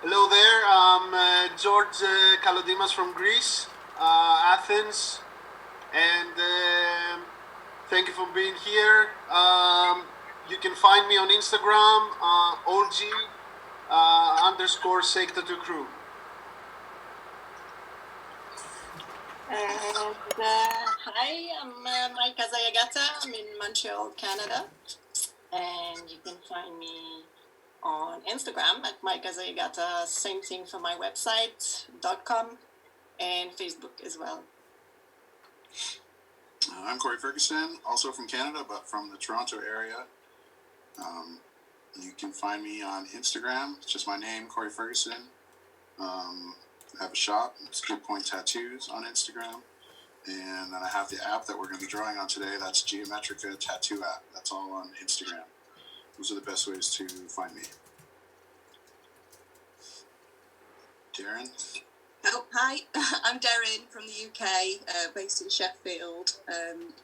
Hello there, I'm George Kalodimas from Greece, Athens, and thank you for being here. You can find me on Instagram, Orge _ Tattoo Crew. And hi, I'm Maika Zayagata. I'm in Montreal, Canada. And you can find me on Instagram at Maika Zayagata. Same thing for my website.com and Facebook as well. I'm Cory Ferguson, also from Canada, but from the Toronto area. You can find me on Instagram. It's just my name, Cory Ferguson. I have a shop. It's Good Point Tattoos on Instagram. And then I have the app that we're going to be drawing on today. That's Geometrica Tattoo app. That's all on Instagram. Those are the best ways to find me. Darren? Oh, hi, I'm Derwyn from the UK, based in Sheffield.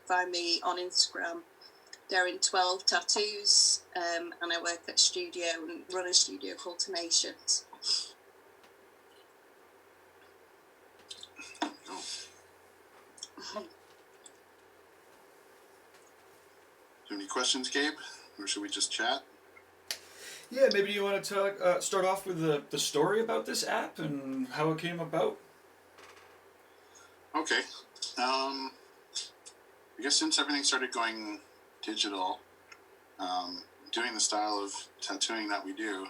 Find me on Instagram, Derwyn12 Tattoos, and I work at a studio and run a studio called Tenacious. Do you have any questions, Gabe? Or should we just chat? Yeah, maybe you want to start off with the story about this app and how it came about? Okay. I guess since everything started going digital, doing the style of tattooing that we do,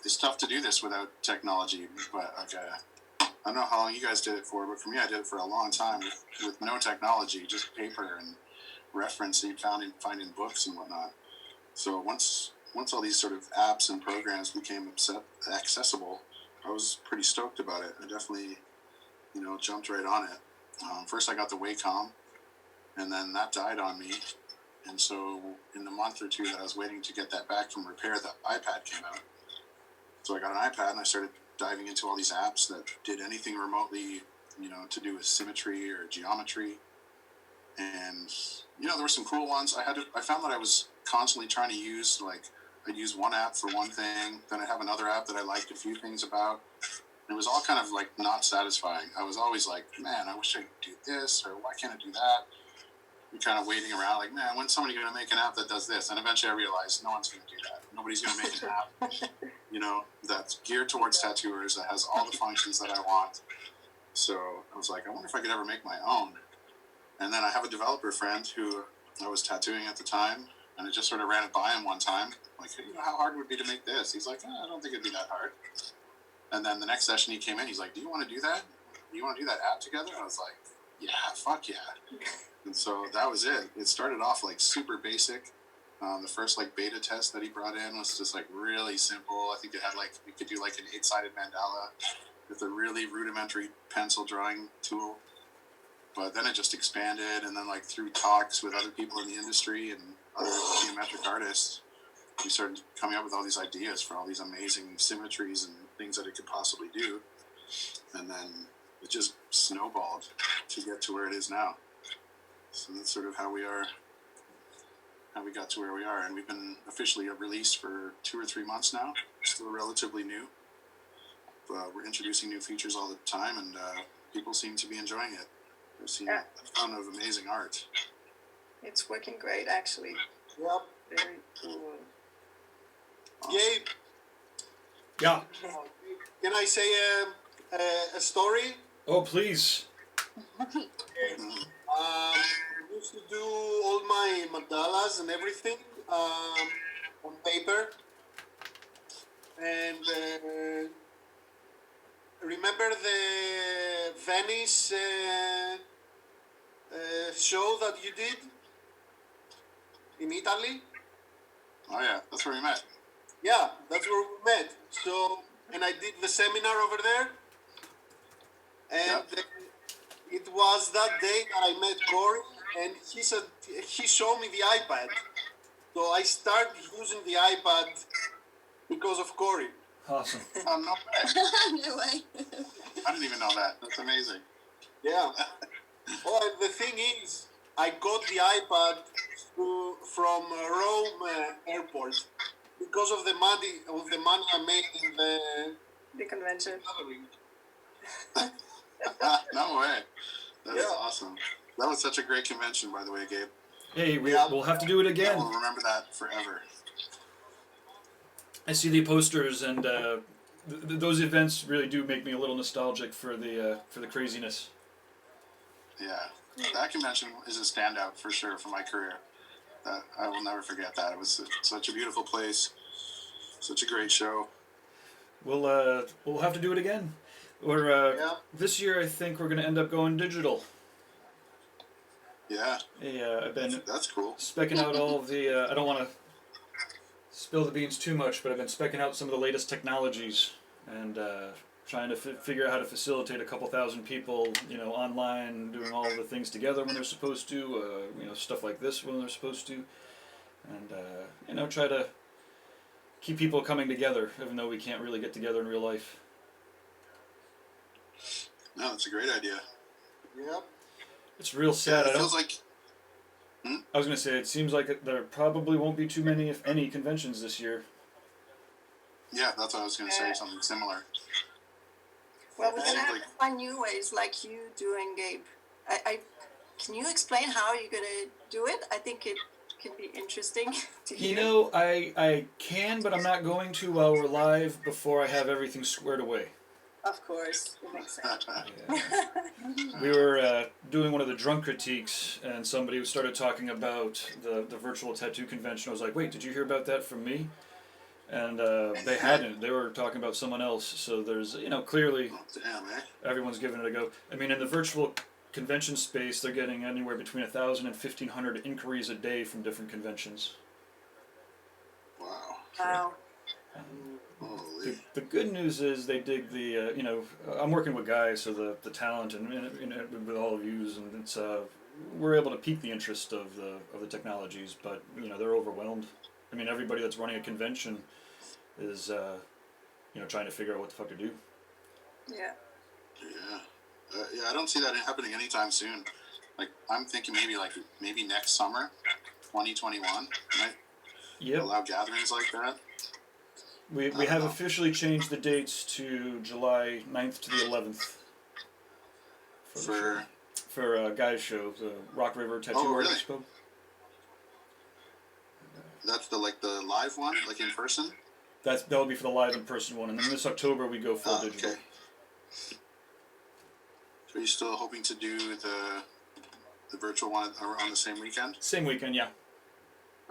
it's tough to do this without technology. But I don't know how long you guys did it for, but for me, I did it for a long time with no technology, just paper and reference that you find in books and whatnot. So once all these sort of apps and programs became accessible, I was pretty stoked about it. I definitely, jumped right on it. First, I got the Wacom, and then that died on me. And so in the month or two that I was waiting to get that back from repair, the iPad came out. So I got an iPad, and I started diving into all these apps that did anything remotely, to do with symmetry or geometry. And, there were some cool ones. I found that I was constantly trying to use, I'd use one app for one thing, then I'd have another app that I liked a few things about. And it was all kind of not satisfying. I was always like, man, I wish I could do this, or why can't I do that? And kind of waiting around, like, man, when's somebody going to make an app that does this? And eventually I realized no one's going to do that. Nobody's going to make an app, that's geared towards tattooers, that has all the functions that I want. So I was like, I wonder if I could ever make my own. And then I have a developer friend who I was tattooing at the time, and I just sort of ran it by him one time. Like, hey, how hard would it be to make this? He's like, I don't think it'd be that hard. And then the next session he came in, he's like, do you want to do that? Do you want to do that app together? And I was like, yeah, fuck yeah. And so that was it. It started off super basic. The first beta test that he brought in was just really simple. I think it had you could do an 8-sided mandala with a really rudimentary pencil drawing tool. But then it just expanded, and then through talks with other people in the industry and other geometric artists, we started coming up with all these ideas for all these amazing symmetries and things that it could possibly do. And then it just snowballed to get to where it is now. So that's sort of how we got to where we are. And we've been officially released for 2 or 3 months now. Still relatively new. But we're introducing new features all the time, and people seem to be enjoying it. I've seen a ton of amazing art. It's working great, actually. Yep. Very cool. Awesome. Gabe? Yeah. Can I say a story? Oh, please. I used to do all my mandalas and everything on paper. And remember the Venice show that you did in Italy? Oh yeah, that's where we met. Yeah, that's where we met. So, and I did the seminar over there. And it was that day that I met Cory, and he showed me the iPad. So I started using the iPad because of Cory. Awesome. Oh, no way. No way. I didn't even know that. That's amazing. Yeah. Oh, and the thing is, I got the iPad from Rome airport. because of the money I made in The convention. gathering. No way. That's Yeah. awesome. That was such a great convention, by the way, Gabe. Hey, we'll have to do it I again. will remember that forever. I see the posters, and those events really do make me a little nostalgic for the craziness. Yeah. That convention is a standout for sure for my career. I will never forget that. It was such a beautiful place. Such a great show. We'll have to do it again. This year I think we're gonna end up going digital. Yeah. I've been That's cool. specking out all of the. I don't want to spill the beans too much, but I've been specking out some of the latest technologies and trying to figure out how to facilitate a couple thousand people, online, doing all the things together when they're supposed to, stuff like this when they're supposed to, and try to keep people coming together, even though we can't really get together in real life. No, it's a great idea. Yep. It's real sad. Yeah, it feels like. I was gonna say it seems like there probably won't be too many, if any, conventions this year. Yeah, that's what I was going to say. Something similar. Well, we're gonna have Like- to find new ways, like you doing, Gabe. Can you explain how you're gonna do it? I think it can be interesting to hear. I can, but I'm not going to while we're live before I have everything squared away. Of course, it makes sense. We were doing one of the drunk critiques, and somebody started talking about the virtual tattoo convention. I was like, wait, did you hear about that from me? And they hadn't. They were talking about someone else. So there's, clearly Damn, eh? everyone's giving it a go. I mean, in the virtual convention space, they're getting anywhere between 1,000 and 1,500 inquiries a day from different conventions. Wow. Wow. Holy. The good news is they dig the, I'm working with guys, so the talent and with all of yous, and it's we're able to pique the interest of the technologies, but they're overwhelmed. I mean, everybody that's running a convention is trying to figure out what the fuck to do. Yeah. Yeah, I don't see that happening anytime soon. Like, I'm thinking maybe next summer, 2021, might Yep. allow gatherings like that. We have officially changed the dates to July 9th to the 11th. For a guys show, the Rock River Tattoo Art really? Expo. That's the live one, like in person. That'll be for the live in person one, and then this October we go full digital. Okay. So are you still hoping to do the virtual one around the same weekend? Same weekend, yeah.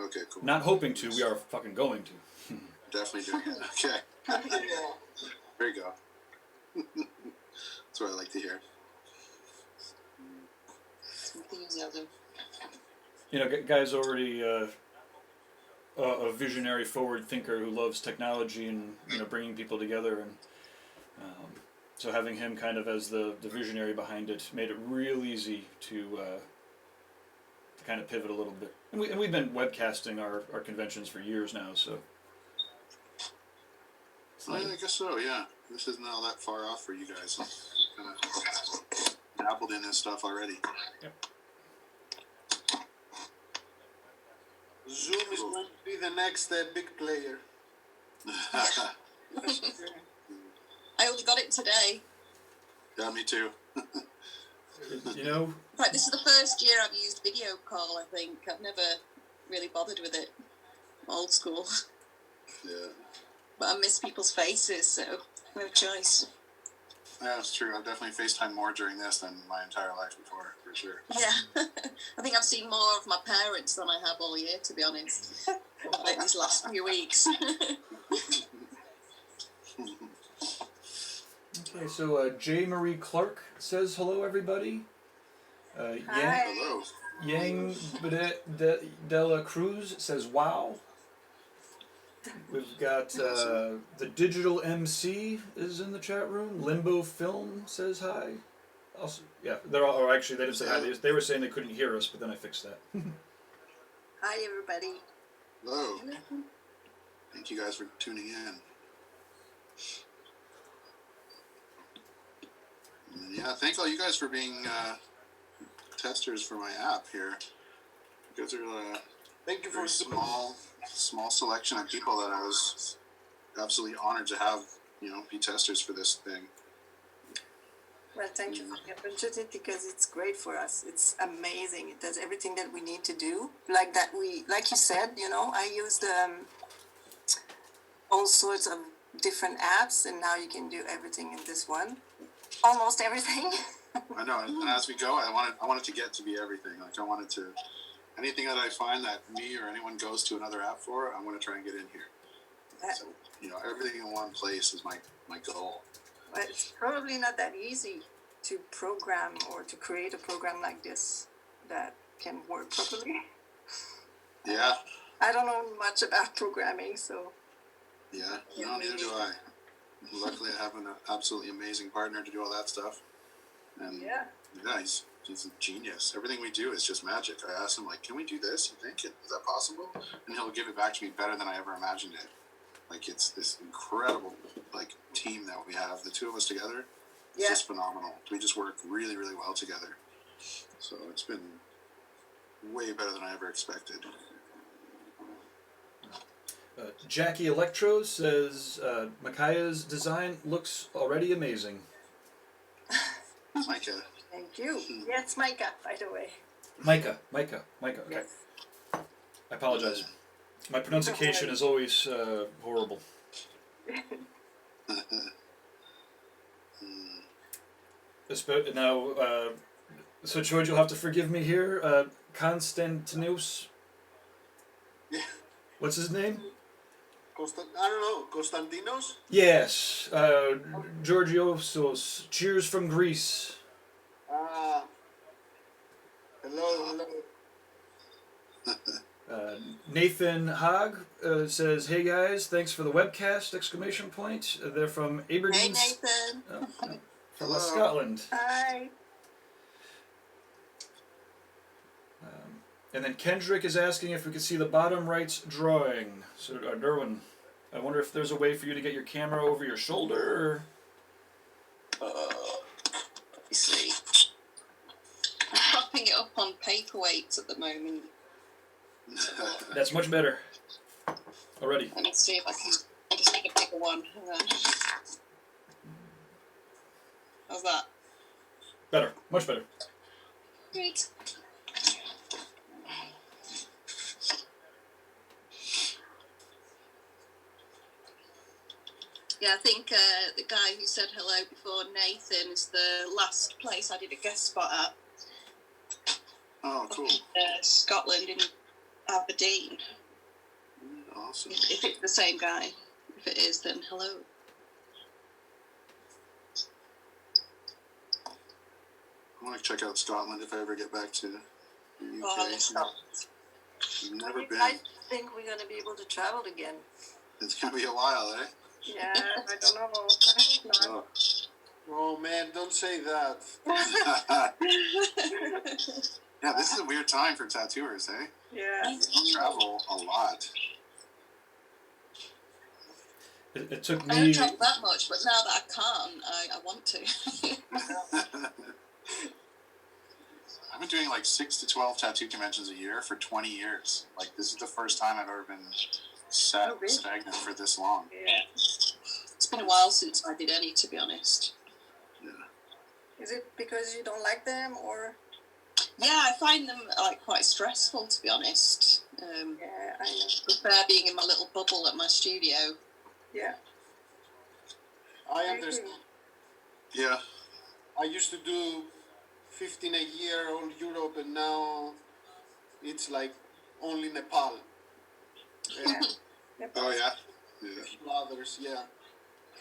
Okay, cool. Not hoping to, we are fucking going to. Definitely doing it. Okay. There you go. That's what I like to hear. Enthusiasm. Guy's already a visionary forward thinker who loves technology and bringing people together, and so having him kind of as the visionary behind it made it real easy to kind of pivot a little bit. And we've been webcasting our conventions for years now, so. I guess so, yeah. This isn't all that far off for you guys. Kind of dabbled in this stuff already. Yep. Zoom is going to be the next big player. I only got it today. Yeah, me too. In fact, this is the first year I've used video call, I think. I've never really bothered with it. I'm old school. Yeah. But I miss people's faces, so no choice. Yeah, it's true. I've definitely FaceTimed more during this than my entire life before, for sure. Yeah. I think I've seen more of my parents than I have all year, to be honest. Like these last few weeks. Okay, so J. Marie Clark says hello, everybody. Hi. Hello. Yang de la Cruz says wow. We've got the Digital MC is in the chat room. Limbo Film says hi. Also, yeah, they're all. Or actually, they didn't say hi. They were saying they couldn't hear us, but then I fixed that. Hi, everybody. Hello. Thank you guys for tuning in. And yeah, thank all you guys for being testers for my app here. You guys are Thank you for very small small selection of people that I was absolutely honored to have, be testers for this thing. Well, thank you for the opportunity because it's great for us. It's amazing. It does everything that we need to do. Like you said, I used all sorts of different apps, and now you can do everything in this one. Almost everything. I know, and as we go, I want it to get to be everything. Like I wanted to, anything that I find that me or anyone goes to another app for, I want to try and get in here. So, everything in one place is my goal. But it's probably not that easy to program or to create a program like this that can work properly. Yeah. I don't know much about programming, so. Yeah, no, neither do I. Luckily, I have an absolutely amazing partner to do all that stuff. And yeah, he's a genius. Everything we do is just magic. I asked him, like, can we do this? You think? Is that possible? And he'll give it back to me better than I ever imagined it. Like, it's this incredible, team that we have. The two of us together, it's just phenomenal. We just work really, really well together. So it's been way better than I ever expected. Jackie Electro says Makaya's design looks already amazing. Maika. Thank you. Yeah, it's Maika, by the way. Maika. Okay. Yes. I apologize. My pronunciation is always horrible. Now, so George, you'll have to forgive me here. Konstantinos. Yeah. What's his name? I don't know. Konstantinos? Yes. Georgiosos. Cheers from Greece. Hello. Nathan Haag says, "Hey guys, thanks for the webcast!" ! They're from Aberdeen. Hey, Nathan. From Scotland. Hi. And then Kendrick is asking if we could see the bottom right's drawing. So, Derwyn, I wonder if there's a way for you to get your camera over your shoulder. Let me see. I'm propping it up on paperweights at the moment. That's much better. Already. Let me see if I can. I just need a bigger one. Hang on. How's that? Better. Much better. Great. Yeah, I think the guy who said hello before, Nathan, is the last place I did a guest spot at. Oh, cool. Scotland in Aberdeen. Awesome. If it's the same guy. If it is, then hello. I want to check out Scotland if I ever get back to the UK. Oh, I love Scotland. I've never been. I think we're going to be able to travel again. It's going to be a while, eh? Yeah, I don't know. I hope not. Oh man, don't say that. Yeah, this is a weird time for tattooers, eh? Yeah. We travel a lot. It took I don't me. travel that much, but now that I can't, I want to. I've been doing 6 to 12 tattoo conventions a year for 20 years. This is the first time I've ever been stagnant for this long. Yeah. It's been a while since I did any, to be honest. Yeah. Is it because you don't like them or? Yeah, I find them quite stressful, to be honest. Yeah, I know. I prefer being in my little bubble at my studio. Yeah. I understand. Yeah. I used to do 15 a year all Europe, and now it's only Nepal. Yeah. Oh, yeah? Yeah. A few others, yeah.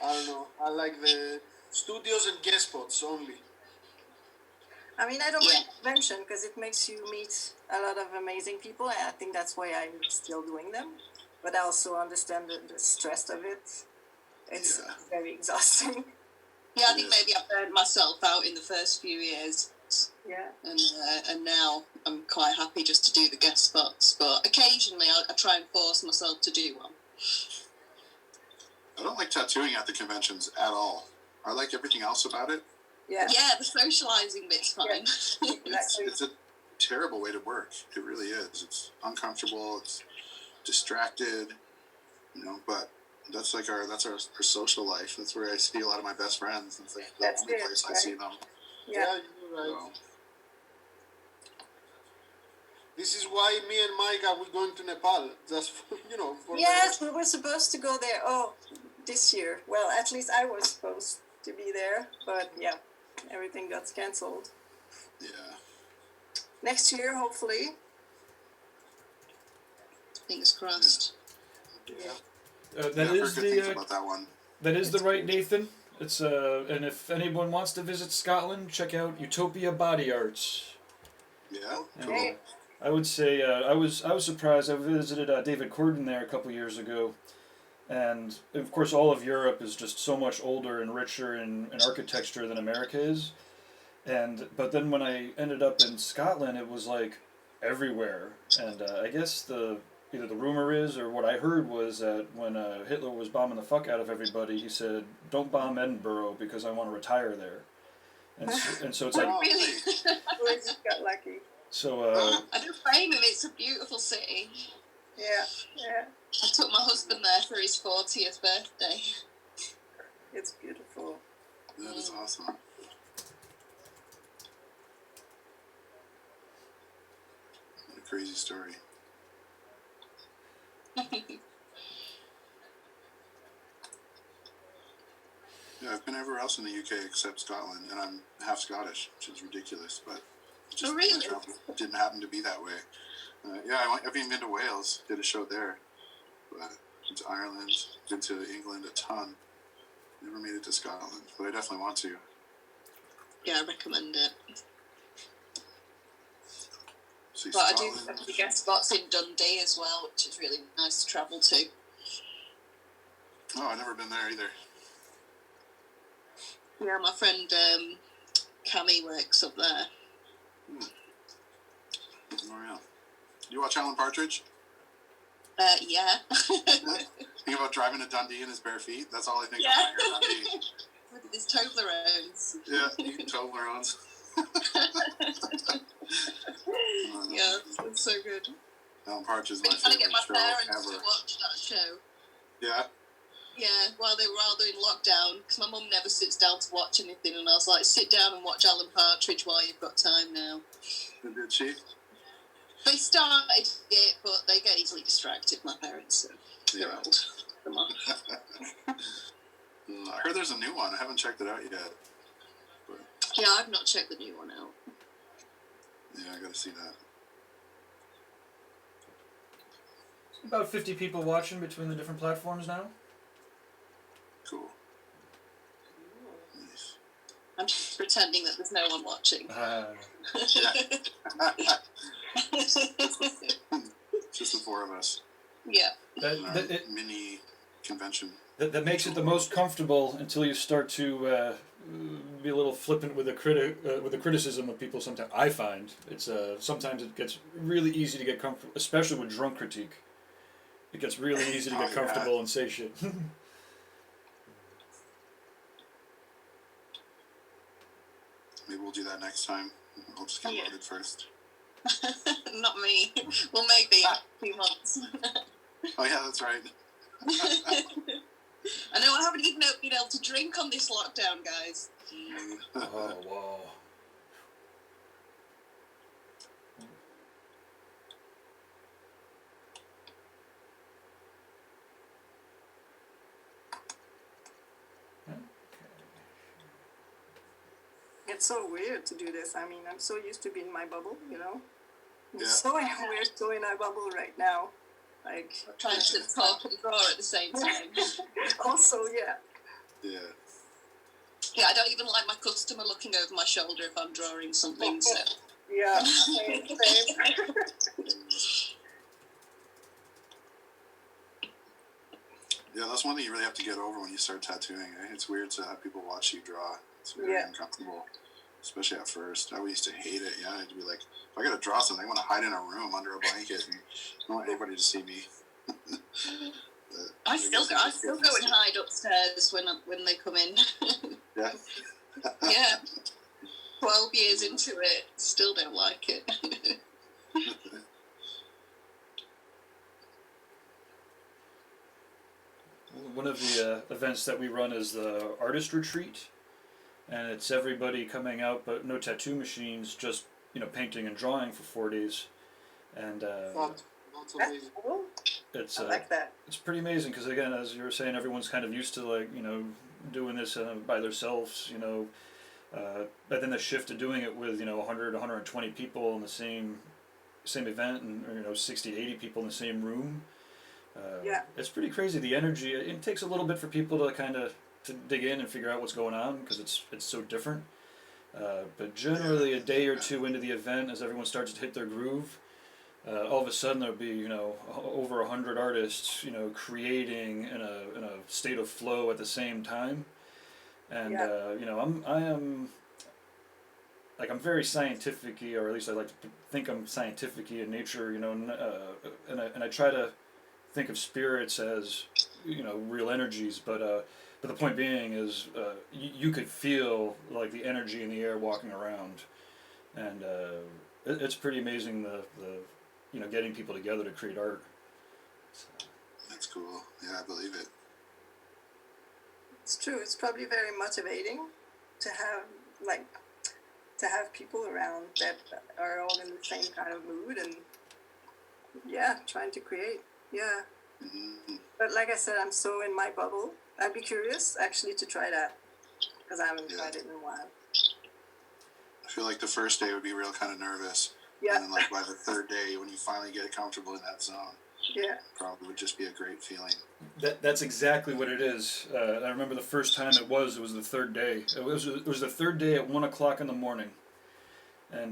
I don't know. I like the studios and guest spots only. I mean, I don't mind convention because it makes you meet a lot of amazing people, and I think that's why I'm still doing them. But I also understand the stress of it. It's very exhausting. Yeah, I think maybe I burned myself out in the first few years. Yeah. And now I'm quite happy just to do the guest spots. But occasionally I try and force myself to do one. I don't like tattooing at the conventions at all. I like everything else about it. Yeah. Yeah, the socialising bit's fine. Yeah. It's a terrible way to work. It really is. It's uncomfortable. distracted, but that's like our social life. That's where I see a lot of my best friends. It's like the only place I see them. Yeah, you're right. This is why me and Maika we're going to Nepal. Just for Yes, we were supposed to go there. Oh, this year. Well, at least I was supposed to be there, but yeah, everything got cancelled. Yeah. Next year, hopefully. Fingers crossed. Yeah. That is good things about that one. That is the right Nathan. It's and if anyone wants to visit Scotland, check out Utopia Body Arts. Yeah. And, I would say I was surprised. I visited David Corden there a couple years ago, and of course all of Europe is just so much older and richer in architecture than America is. But then when I ended up in Scotland, it was like everywhere. And I guess either the rumor is or what I heard was that when Hitler was bombing the fuck out of everybody, he said, "Don't bomb Edinburgh because I want to retire there." And so it's like Really? We just got lucky. so. I don't blame him. It's a beautiful city. Yeah. I took my husband there for his 40th birthday. It's beautiful. That is awesome. What a crazy story. Yeah, I've been everywhere else in the UK except Scotland, and I'm half Scottish, which is ridiculous, but Oh, really? it didn't happen to be that way. I've even been to Wales, did a show there, but been to Ireland, been to England a ton. Never made it to Scotland, but I definitely want to. Yeah, I recommend it. See, But I Scotland, do have to guest spots in Dundee as well, which is really nice to travel to. Oh, I've never been there either. Yeah, my friend Cammy works up there. Oh, yeah. You watch Alan Partridge? Yeah. Think about driving to Dundee in his bare feet? That's all I think of when I hear Dundee. With his Toblerones. Yeah, eating Toblerones. Yeah, it's so good. Alan Partridge is my Been trying to get favorite my show parents ever. to watch that show. Yeah? Yeah, while they were all doing lockdown, because my mum never sits down to watch anything, and I was like, sit down and watch Alan Partridge while you've got time now. Did she? They started it, but they get easily distracted, my parents, so they're Yeah. old. Come on. I heard there's a new one. I haven't checked it out yet. But Yeah, I've not checked the new one out. yeah, I gotta see that. About 50 people watching between the different platforms now. Cool. Nice. I'm just pretending that there's no one watching. Just the four of us. Yeah. In our mini convention. That makes it the most comfortable until you start to be a little flippant with the criticism of people. Sometimes I find it's sometimes it gets really easy to get comfortable, especially with drunk critique. It gets really easy to get comfortable and say shit. Maybe we'll do that next time. I'll just get loaded first. Not me. Well, maybe a few months. Oh yeah, that's right. I know I haven't even been able to drink on this lockdown, guys. Oh wow. It's so weird to do this. I mean, I'm so used to being in my bubble, you know? Yeah. So we're so in our bubble right now. Like, Trying to talk and draw at the same time. also, yeah. Yeah. Yeah, I don't even like my customer looking over my shoulder if I'm drawing something, so... Yeah, same. Yeah, that's one thing you really have to get over when you start tattooing. Eh? It's weird to have people watch you draw. It's very uncomfortable, especially at first. I used to hate it. Yeah, I'd be like, if I gotta draw something, I want to hide in a room under a blanket and I don't want anybody to see me. I still go and hide upstairs when they come in. Yeah. Yeah. 12 years into it, still don't like it. one of the events that we run is the artist retreat, and it's everybody coming out, but no tattoo machines, just painting and drawing for 4 days, and That's That's amazing. cool. it's I like that. it's pretty amazing because again, as you were saying, everyone's kind of used to doing this by themselves, but then the shift to doing it with 100, 120 people in the same event, and 60 to 80 people in the same room. Yeah. It's pretty crazy. The energy. It takes a little bit for people to kind of to dig in and figure out what's going on because it's so different. But generally, a day or two into the event, as everyone starts to hit their groove, all of a sudden there'll be over 100 artists creating in a state of flow at the same time, and I'm very scientific-y, or at least I like to think I'm scientific-y in nature, and I try to think of spirits as real energies, but the point being is you could feel like the energy in the air walking around, and it's pretty amazing the getting people together to create art. So. That's cool. Yeah, I believe it. It's true. It's probably very motivating to have people around that are all in the same kind of mood and trying to create. Yeah. Mm-hmm. But like I said, I'm so in my bubble. I'd be curious actually to try that because I haven't tried it in a while. I feel like the first day would be real kind of nervous. Yeah. And then like by the third day, when you finally get comfortable in that zone, probably would just be a great feeling. That's exactly what it is. I remember the first time it was the third day. It was the third day at 1 o'clock in the morning. And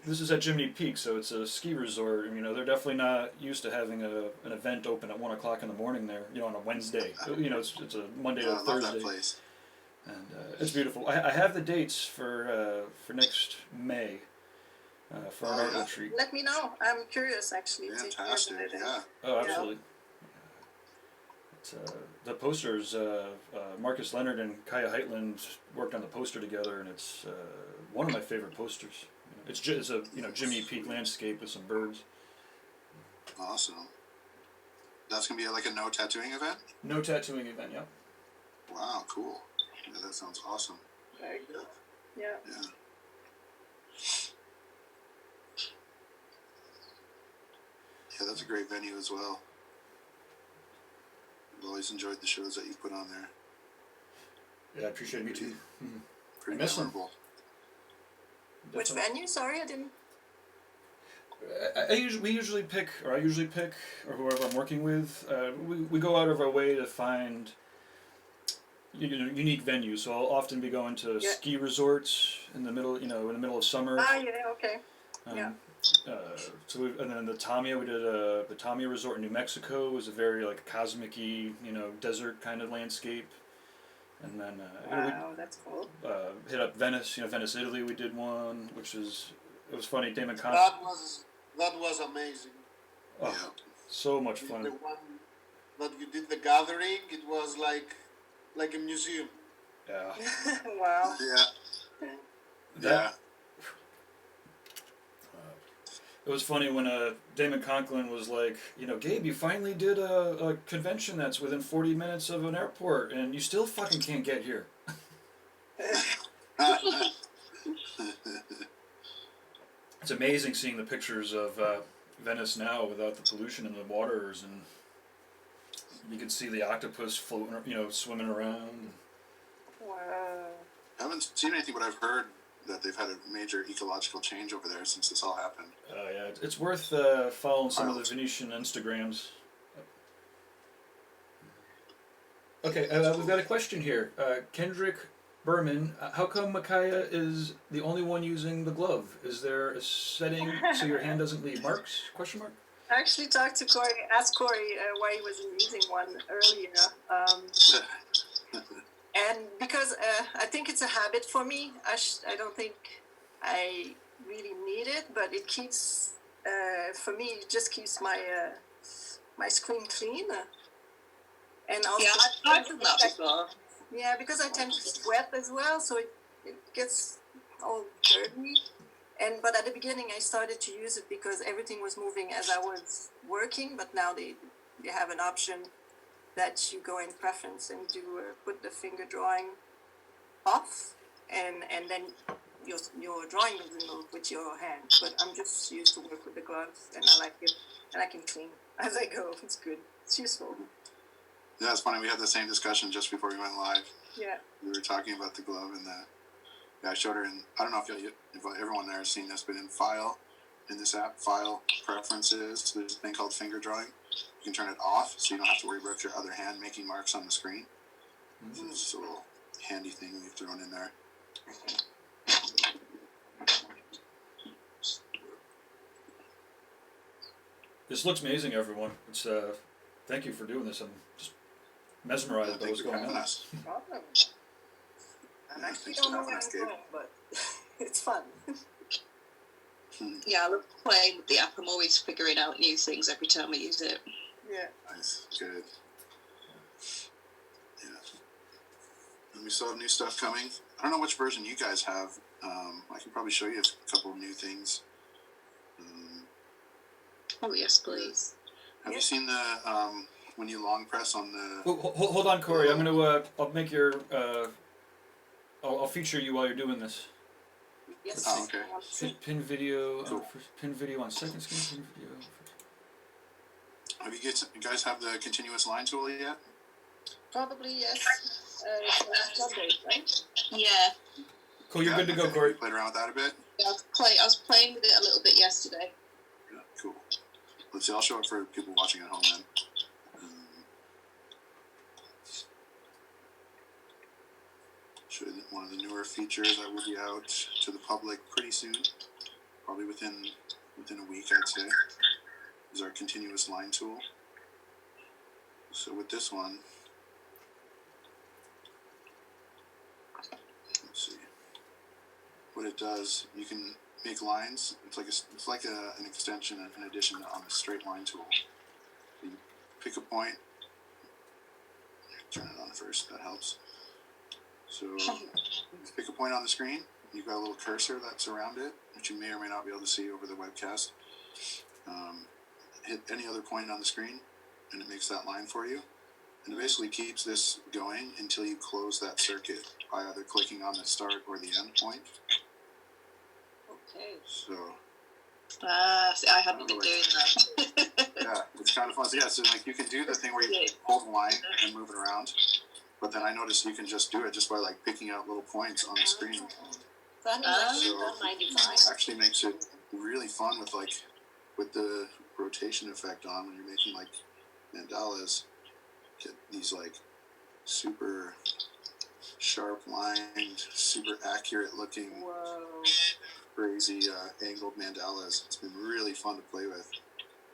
this is at Jiminy Peak, so it's a ski resort. They're definitely not used to having an event open at 1 o'clock in the morning there. On a Wednesday. It's a Monday to I love Thursday. that place. And it's beautiful. I have the dates for next May for an art retreat. Let me know. I'm curious actually. Fantastic, To hear yeah. Oh, absolutely. It's, the posters, Marcus Leonard and Kaya Heitland worked on the poster together, and it's one of my favorite posters. It's a Jimmy Peak landscape with some birds. Awesome. That's gonna be like a no tattooing event? No tattooing event, yeah. Wow, cool. Yeah, that sounds awesome. Very good. Yeah. Yeah. Yeah, that's a great venue as well. I've always enjoyed the shows that you put on there. Yeah, I appreciate it. Me too. Pretty I miss them. memorable. Which venue? Sorry, I didn't. I usually pick, or whoever I'm working with, we go out of our way to find unique venues. So I'll often be going to ski resorts in the middle, in the middle of summer. Ah, yeah, okay. And then the Tamiya, we did the Tamiya resort in New Mexico. It was a very cosmic-y, desert kind of landscape. And then that's cool. Hit up Venice, Venice, Italy. We did one, it was funny. Damon Con. That was amazing. Oh, Yeah. so much fun. The one that you did the gathering, it was like a museum. Yeah. Wow. Yeah. Yeah. It was funny when Damon Conklin was like, Gabe, you finally did a convention that's within 40 minutes of an airport, and you still fucking can't get here. It's amazing seeing the pictures of Venice now without the pollution in the waters, and you can see the octopus floating, swimming around. Wow. I haven't seen anything, but I've heard that they've had a major ecological change over there since this all happened. Yeah, it's worth following some of the Venetian Instagrams. Okay, we've got a question here. Kendrick Berman, how come Maika is the only one using the glove? Is there a setting so your hand doesn't leave marks? Question mark. I actually talked to Cory, asked Cory why he wasn't using one earlier. And because I think it's a habit for me, I don't think I really need it, but it keeps, for me, it just keeps my my screen clean. And also, I've done that before. Yeah, because I tend to sweat as well, so it gets all dirty. But at the beginning, I started to use it because everything was moving as I was working, but now they have an option that you go in preference and do put the finger drawing off, and then your drawing doesn't move with your hand. But I'm just used to work with the gloves, and I like it, and I can clean as I go. It's good. It's useful. Yeah, it's funny. We had the same discussion just before we went live. Yeah. We were talking about the glove and the. Yeah, I showed her in. I don't know if everyone there has seen this, but in File, in this app, File Preferences, there's a thing called finger drawing. You can turn it off, so you don't have to worry about your other hand making marks on the screen. So it's just a little handy thing we've thrown in there. This looks amazing, everyone. It's thank you for doing this. I'm just mesmerized by what's going on. Us. Problem. I actually Thanks don't for know having what us, I'm Gabe. doing, but it's fun. Yeah, I love playing with the app. I'm always figuring out new things every time I use it. Yeah. Nice, good. Yeah. And we still have new stuff coming. I don't know which version you guys have. I can probably show you a couple of new things. Oh, yes, please. Have you seen the when you long press on the? Hold on, Cory. I'm gonna. I'll make your. I'll feature you while you're doing this. Yes. Oh, okay. Pin video. Cool. Pin video on second screen. Pin video. Have you guys have the continuous line tool yet? Probably yes. It's an update, right? Yeah. Cool. You're good to go, Okay. Cory. You played around with that a bit. I was playing with it a little bit yesterday. Yeah, cool. Let's see. I'll show it for people watching at home then. Show you one of the newer features that will be out to the public pretty soon, probably within a week, I'd say. Is our continuous line tool. So with this one, let's see what it does. You can make lines. It's like an extension, an addition on the straight line tool. You pick a point. Turn it on first. That helps. So you pick a point on the screen. You've got a little cursor that's around it, which you may or may not be able to see over the webcast. Hit any other point on the screen, and it makes that line for you. And it basically keeps this going until you close that circuit by either clicking on the start or the end point. Okay. So See, I haven't been doing that. yeah, it's kind of fun. So yeah, so like you can do the thing where you hold the line and move it around, but then I noticed you can just do it just by like picking out little points on the screen. That means I So done my design. it actually makes it really fun with the rotation effect on when you're making like mandalas. Get these like super sharp lined, super accurate looking, Whoa. crazy angled mandalas. It's been really fun to play with.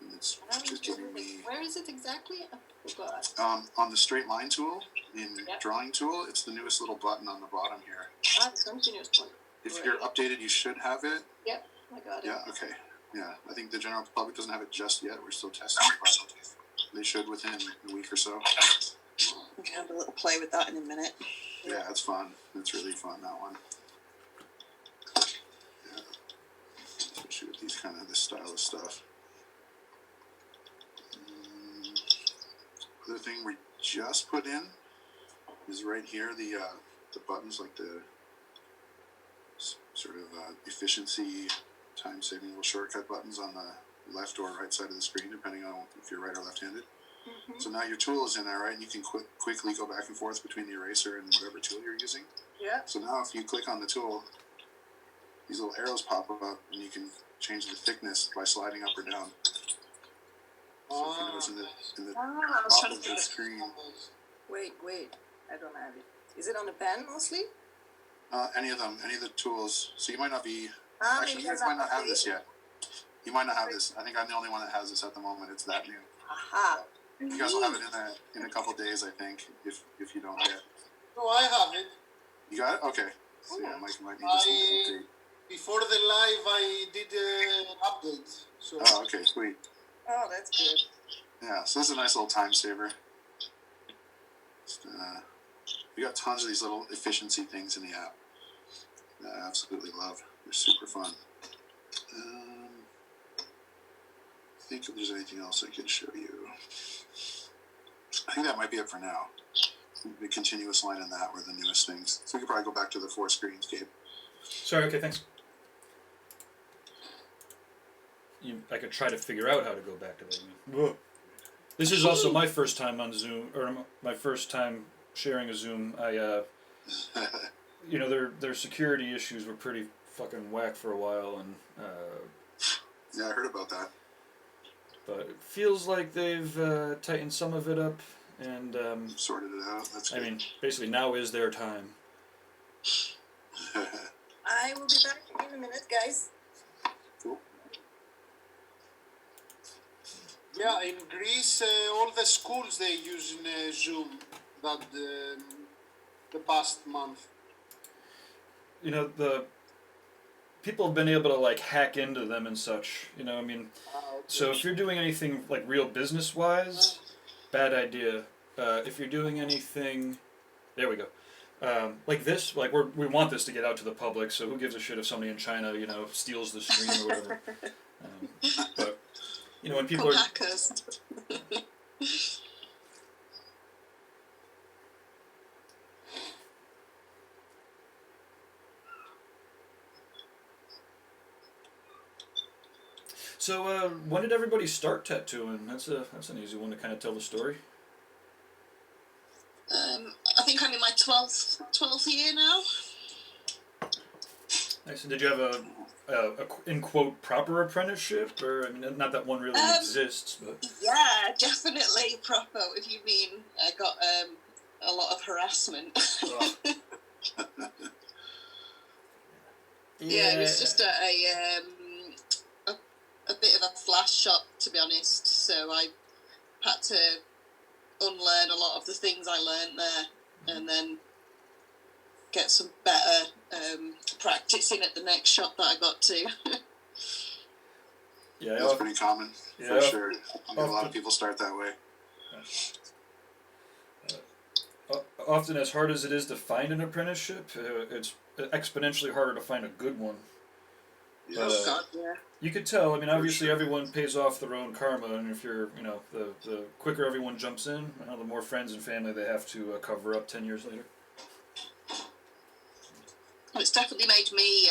And it's just giving me Where is it exactly? I forgot. on the straight line tool in Yep. drawing tool, it's the newest little button on the bottom here. It's continuous point. If you're updated, you should have it. Yep, I got it. Yeah, okay. Yeah, I think the general public doesn't have it just yet. We're still testing it, but they should within a week or so. We can have a little play with that in a minute. Yeah, it's fun. It's really fun, that one. Yeah. Especially with this style of stuff. Other thing we just put in is right here, the buttons, like the sort of efficiency, time-saving little shortcut buttons on the left or right side of the screen, depending on if you're right or left-handed. Mm-hmm. So now your tool is in there, right? And you can quickly go back and forth between the eraser and whatever tool you're using. Yeah. So now if you click on the tool, these little arrows pop up and you can change the thickness by sliding up or down. So if you notice in the I was top trying of to the think. screen, Wait. I don't have it. Is it on the pen mostly? any of the tools. So you might not be, Ah, actually maybe you guys I'm might not have updated. this yet. You might not have this. I think I'm the only one that has this at the moment. It's that new. Aha. You guys will have it in a couple days, I think, if you don't yet. No, I have it. You got it? Okay. So yeah, Oh. Mike might need this update. Before the live, I did an update. So Oh, okay, sweet. Oh, that's good. Yeah, so this is a nice little time saver. Just, we got tons of these little efficiency things in the app that I absolutely love. They're super fun. I think if there's anything else I could show you. I think that might be it for now. The continuous line in that were the newest things. So we could probably go back to the 4 screens, Gabe. Sorry, okay, thanks. I could try to figure out how to go back to that. This is also my first time on Zoom, or my first time sharing a Zoom. Their security issues were pretty fucking whack for a while, and yeah, I heard about that. But it feels like they've tightened some of it up, and sorted it out. That's good. I mean, basically now is their time. I will be back in a minute, guys. Cool. Yeah, in Greece, all the schools they use Zoom that the past month. The people have been able to like hack into them and such. Okay. So if you're doing anything like real business wise, bad idea. If you're doing anything, there we go. Like this, like we want this to get out to the public. So who gives a shit if somebody in China, steals the stream or whatever. But when people are hackers. So when did everybody start tattooing? That's an easy one to kind of tell the story. I think I'm in my 12th year now. Nice. And did you have a in quote proper apprenticeship, or I mean, not that one really exists, but Yeah, definitely proper. If you mean I got a lot of harassment. Yeah, it was just a bit of a flash shock, to be honest. So I had to unlearn a lot of the things I learned there, and then get some better practice in at the next shop that I got to. Yeah, that's pretty common, for sure. A lot of people start that way. Often, as hard as it is to find an apprenticeship, it's exponentially harder to find a good one. Yeah. Oh God, yeah. You could tell. I mean, obviously, everyone pays off their own karma, and if you're, the quicker everyone jumps in, the more friends and family they have to cover up 10 years later. Well, it's definitely made me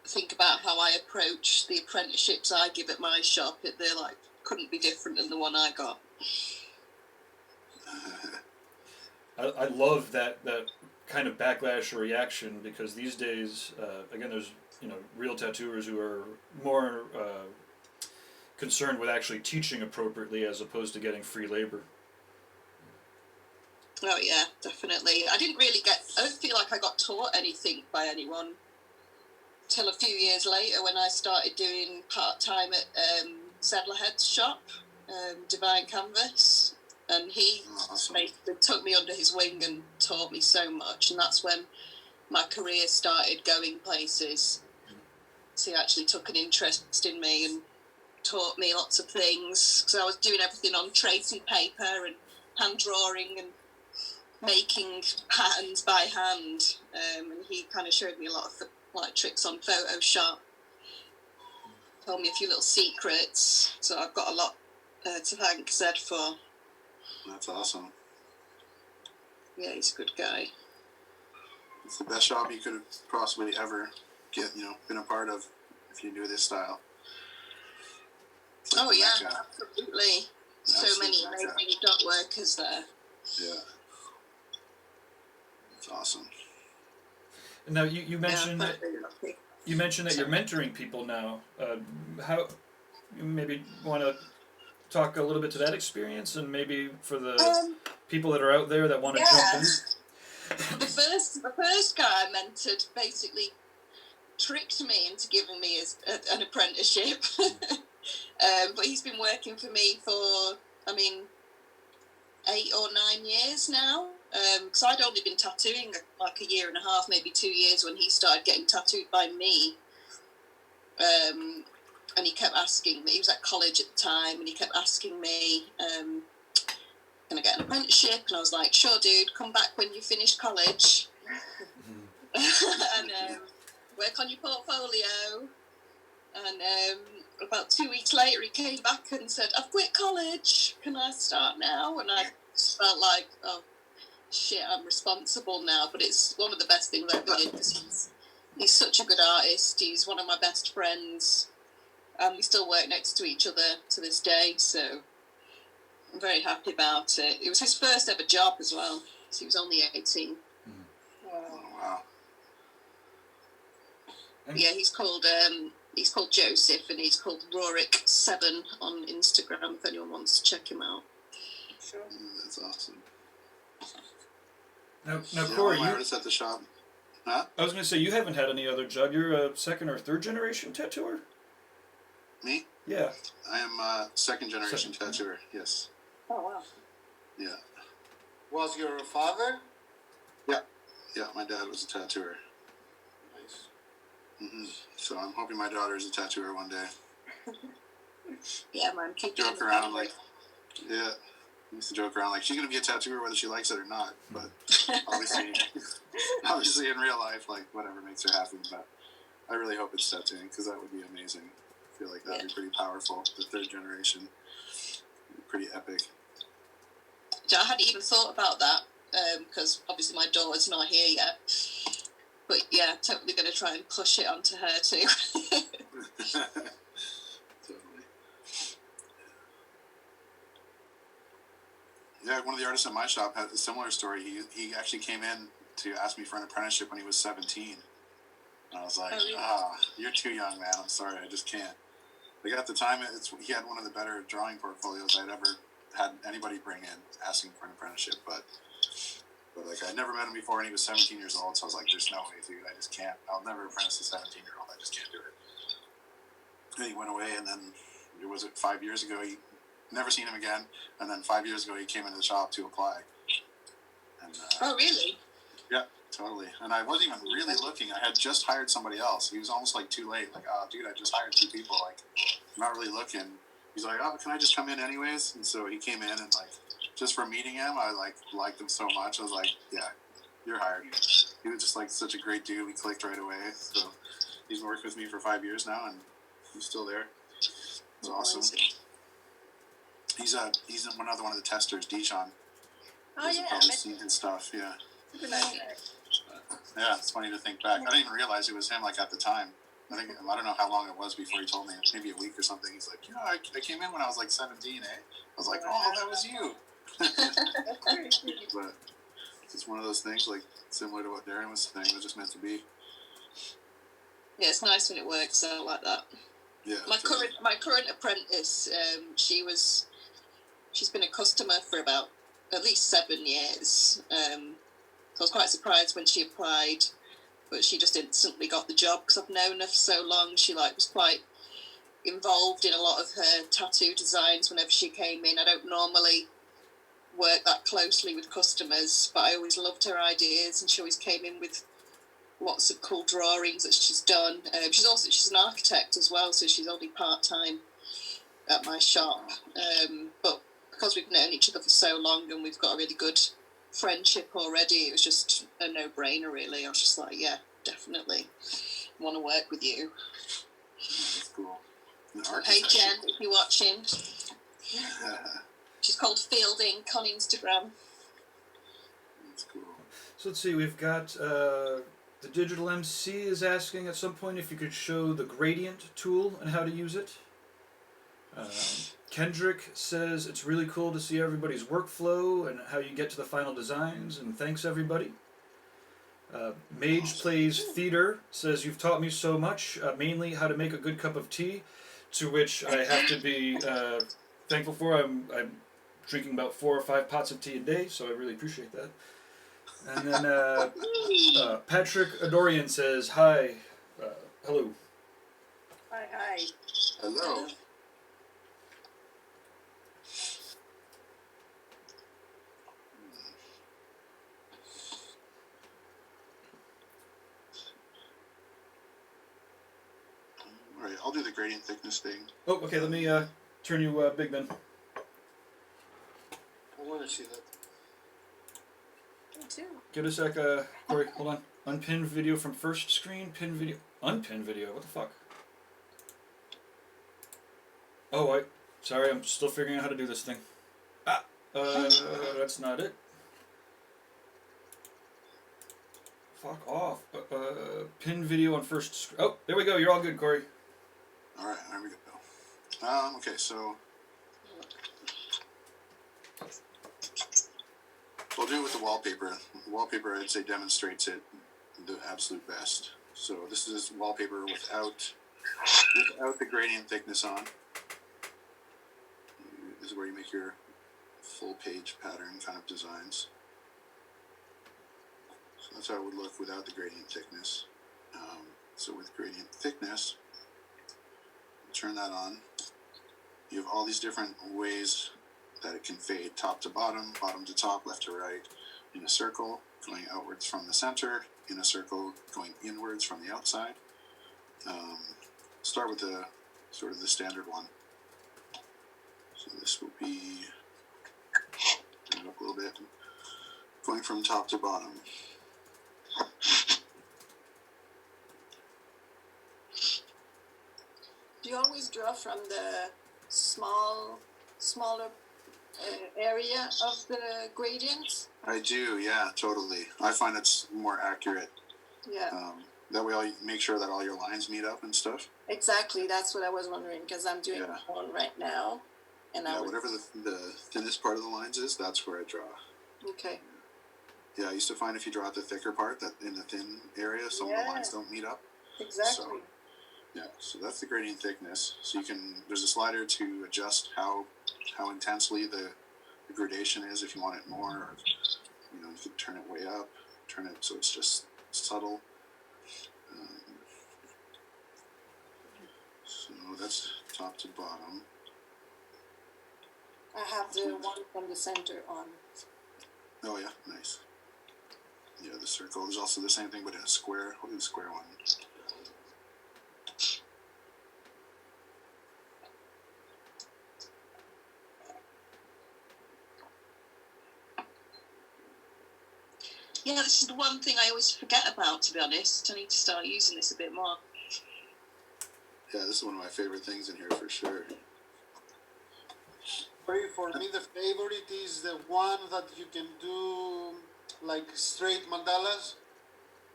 think about how I approach the apprenticeships I give at my shop. They're like couldn't be different than the one I got. I love that kind of backlash or reaction, because these days, again, there's real tattooers who are more concerned with actually teaching appropriately as opposed to getting free labor. Oh yeah, definitely. I don't feel like I got taught anything by anyone till a few years later when I started doing part-time at Sedlerhead's shop, Divine Canvas, and he basically took me under his wing and taught me so much, and that's when my career started going places. So he actually took an interest in me and taught me lots of things, because I was doing everything on tracing paper and hand drawing and making patterns by hand, and he kind of showed me a lot of tricks on Photoshop, told me a few little secrets, so I've got a lot to thank Zed for. That's awesome. Yeah, he's a good guy. It's the best job you could have possibly ever been a part of if you do this style. Oh yeah, Maika. absolutely. So many amazing dot workers there. Yeah. It's awesome. Now you mentioned that you're mentoring people now. How you maybe want to talk a little bit to that experience, and maybe for the people that are out there that want to jump in. The first guy I mentored basically tricked me into giving me an apprenticeship. But he's been working for me for, 8 or 9 years now. Because I'd only been tattooing like a year and a half, maybe 2 years, when he started getting tattooed by me. And he kept asking me, he was at college at the time, and he kept asking me, can I get an apprenticeship? And I was like, sure, dude, come back when you finish college. And work on your portfolio. And about 2 weeks later, he came back and said, I've quit college. Can I start now? And I Just felt like, oh shit, I'm responsible now. But it's one of the best things I ever did because he's such a good artist. He's one of my best friends, and we still work next to each other to this day. So I'm very happy about it. It was his first ever job as well. So he was only 18. Oh, wow. Yeah, he's called Joseph, and he's called Rorik7 on Instagram. If anyone wants to check him out. Sure. That's awesome. Now Yeah, Cory, my artist at the shop. Huh? I was going to say, you haven't had any other job. You're a second or third generation tattooer? Me? Yeah. I am a second generation tattooer. Yes. Oh, wow. Yeah. Was your father? Yeah, my dad was a tattooer. Nice. So I'm hoping my daughter is a tattooer one day. Yeah, man. Keep doing Joke around like, yeah. I used to joke around like she's gonna be a tattooer whether she likes it or not. But obviously in real life, like whatever makes her happy. But I really hope it's tattooing because that would be amazing. I feel like that'd be pretty powerful. The third generation, pretty epic. I hadn't even thought about that because obviously my daughter's not here yet. But yeah, totally going to try and push it onto her too. Totally. Yeah, one of the artists at my shop had a similar story. He actually came in to ask me for an apprenticeship when he was 17. And I was like, you're too young, man. I'm sorry, I just can't. Like at the time, he had one of the better drawing portfolios I'd ever had anybody bring in asking for an apprenticeship. But like I'd never met him before, and he was 17 years old. So I was like, there's no way, dude. I just can't. I'll never apprentice a 17-year-old. I just can't do it. And he went away, and then was it 5 years ago? He never seen him again. And then 5 years ago, he came into the shop to apply. And, oh, really? Yeah, totally. And I wasn't even really looking. I had just hired somebody else. He was almost like too late. Like, oh, dude, I just hired 2 people. Like, I'm not really looking. He's like, oh, can I just come in anyways? And so he came in, and like, just from meeting him, I liked him so much. I was like, yeah, you're hired. He was just like such a great dude. We clicked right away. So he's worked with me for 5 years now, and he's still there. It's awesome. He's another one of the testers, Dijon. Oh, yeah. Probably seen his stuff. Yeah. Super nice. Yeah, it's funny to think back. I didn't even realize it was him. Like at the time, I don't know how long it was before he told me. Maybe a week or something. He's like, I came in when I was like 17. I was like, oh, that was you. But it's one of those things, like similar to what Darren was saying. It was just meant to be. Yeah, it's nice when it works out like that. Yeah. My current apprentice, she's been a customer for about at least 7 years. So I was quite surprised when she applied, but she just instantly got the job because I've known her for so long. She was quite involved in a lot of her tattoo designs whenever she came in. I don't normally work that closely with customers, but I always loved her ideas, and she always came in with lots of cool drawings that she's done. She's an architect as well, so she's only part-time at my shop. But because we've known each other for so long and we've got a really good friendship already, it was just a no-brainer, really. I was just like, yeah, definitely want to work with you. That's cool. Hey, Jen, if you're watching. She's called Fielding on Instagram. That's cool. So let's see, we've got the Digital MC is asking at some point if you could show the gradient tool and how to use it. Kendrick says it's really cool to see everybody's workflow and how you get to the final designs, and thanks everybody. Mage Plays Theater says you've taught me so much, mainly how to make a good cup of tea, to which I have to be thankful for. I'm drinking about 4 or 5 pots of tea a day, so I really appreciate that. And then Patrick Adorian says hi, hello. Hi. Hello. Alright, I'll do the gradient thickness thing. Oh, okay, let me turn you big then. I want to see that. Me too. Give it a sec, Cory, hold on. Unpin video from first screen, pin video. Unpin video, what the fuck? Oh, sorry, I'm still figuring out how to do this thing. That's not it. Fuck off. Pin video on first. Oh, there we go. You're all good, Cory. All right, there we go. Okay, so we'll do it with the wallpaper. The wallpaper, I'd say, demonstrates it the absolute best. So this is wallpaper without the gradient thickness on. This is where you make your full page pattern kind of designs. So that's how it would look without the gradient thickness. So with gradient thickness, turn that on. You have all these different ways that it can fade: top to bottom, bottom to top, left to right, in a circle, going outwards from the center, in a circle, going inwards from the outside. Start with the sort of the standard one. So this will be, turn it up a little bit, going from top to bottom. Do you always draw from the smaller area of the gradients? I do, yeah, totally. I find it's more accurate. Yeah. That way, you make sure that all your lines meet up and stuff. Exactly. That's what I was wondering, because I'm doing one right now, and yeah, whatever the thinnest part of the lines is, that's where I draw. Okay. Yeah, I used to find if you draw the thicker part, that in the thin area, some of the lines don't meet up. Exactly. So, yeah, so that's the gradient thickness. So you can, there's a slider to adjust how intensely the gradation is. If you want it more, or, you can turn it way up, turn it so it's just subtle. So that's top to bottom. I have the one from the center on. Oh yeah, nice. Yeah, the circle. There's also the same thing, but in a square. We'll do the square one. Yeah, this is the one thing I always forget about, to be honest. I need to start using this a bit more. Yeah, this is one of my favorite things in here for sure. For me, the favorite is the one that you can do like straight mandalas.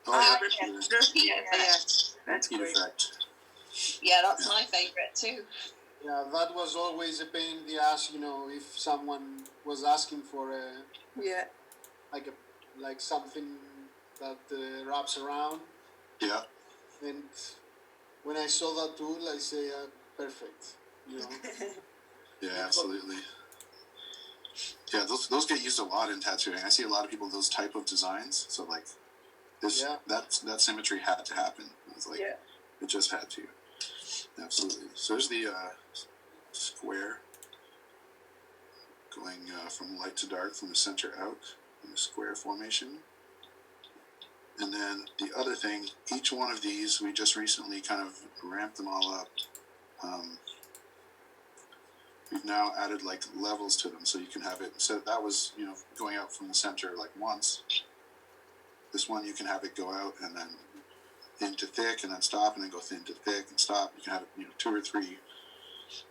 Oh, yeah, yeah. the heat effect. That's Heat great. effect. Yeah, that's my favourite too. Yeah, that was always a pain in the ass. If someone was asking for like something that wraps around. Yeah. And when I saw that tool, I say, perfect. Yeah, absolutely. Yeah, those get used a lot in tattooing. I see a lot of people those type of designs. So like this, that symmetry had to happen. It's like it just had to. Absolutely. So there's the square going from light to dark from the center out in the square formation. And then the other thing, each one of these, we just recently kind of ramped them all up. We've now added like levels to them, so you can have it. So that was, going out from the center like once. This one you can have it go out and then thin to thick and then stop and then go thin to thick and stop. You can have it, 2 or 3.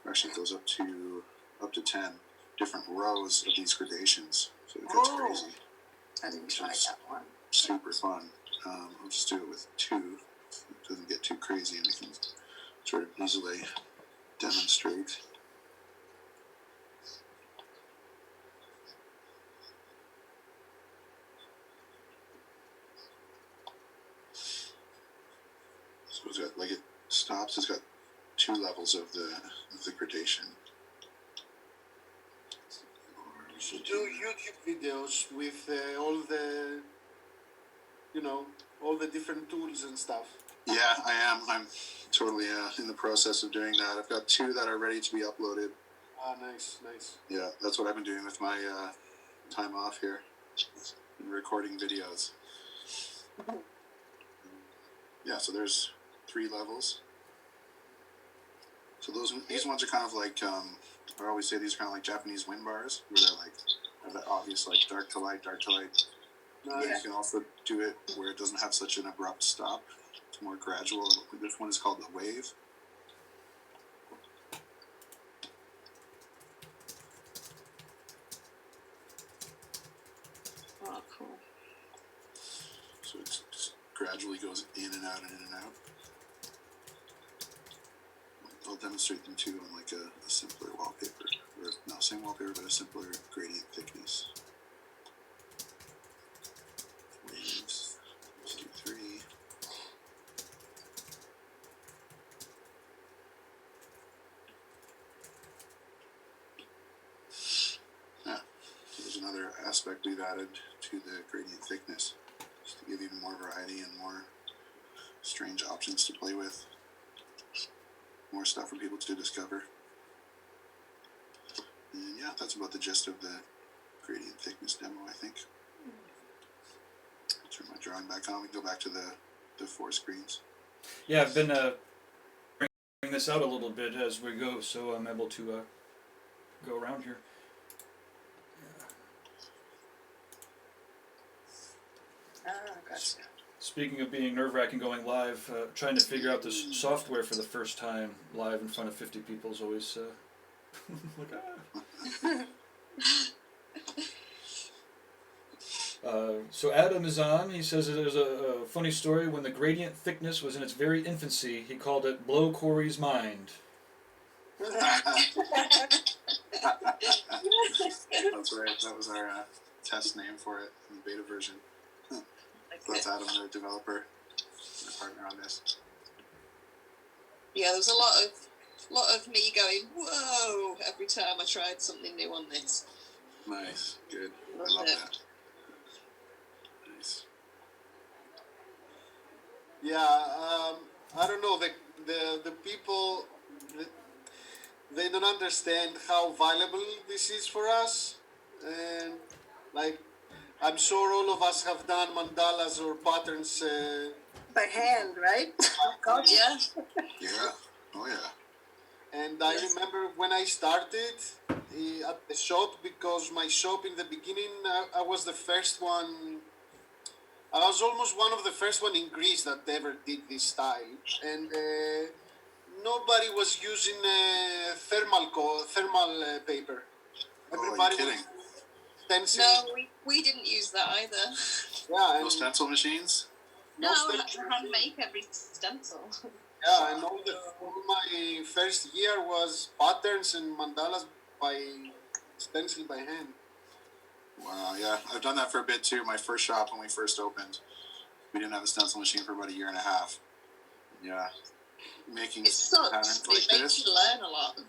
Actually, it goes up to 10 different rows of these gradations. So it gets crazy. I didn't try that one. Super fun. I'll just do it with 2. So it doesn't get too crazy, and I can sort of easily demonstrate. So it's got, like, it stops. It's got 2 levels of the gradation. You should do YouTube videos with all the, all the different tools and stuff. Yeah, I am. I'm totally in the process of doing that. I've got 2 that are ready to be uploaded. Ah, nice, nice. Yeah, that's what I've been doing with my time off here, and recording videos. Yeah, so there's 3 levels. So these ones are kind of like, I always say these are kind of like Japanese wind bars, where they're like, have that obvious like dark to light, dark to light. Nice. You can also do it where it doesn't have such an abrupt stop. It's more gradual. This one is called the wave. gradually goes in and out and in and out. I'll demonstrate them too on like a simpler wallpaper, or no, same wallpaper but a simpler gradient thickness. Waves. Let's do 3. Yeah, so there's another aspect we've added to the gradient thickness, just to give even more variety and more strange options to play with. More stuff for people to discover. And yeah, that's about the gist of the gradient thickness demo, I think. Turn my drawing back on. We can go back to the 4 screens. Yeah, I've been bring this out a little bit as we go, so I'm able to go around here. Gotcha. Speaking of being nerve-wracking going live, trying to figure out this software for the first time live in front of 50 people is always like, so Adam is on. He says it is a funny story. When the gradient thickness was in its very infancy, he called it "blow Cory's mind." That's right. That was our test name for it in the beta version. That's Adam, the developer, my partner on this. Yeah, there was a lot of me going, whoa, every time I tried something new on this. Nice, good. I Loved love it. that. Nice. Yeah, I don't know, the people, they don't understand how valuable this is for us, and like, I'm sure all of us have done mandalas or patterns. By hand, right? Yeah. Yeah. Oh yeah. And I remember when I started at the shop, because my shop in the beginning, I was the first one. I was almost one of the first one in Greece that ever did this style, and nobody was using thermal paper. Oh, Everybody you're was kidding. stencil. No, we didn't use that either. Yeah, No and stencil machines? No, I had stencil. to hand make every stencil. Yeah, and all my first year was patterns and mandalas by stencil by hand. Wow, yeah. I've done that for a bit too. My first shop when we first opened, we didn't have a stencil machine for about a year and a half. Yeah. Making It sucks. patterns It like makes this. you learn a lot.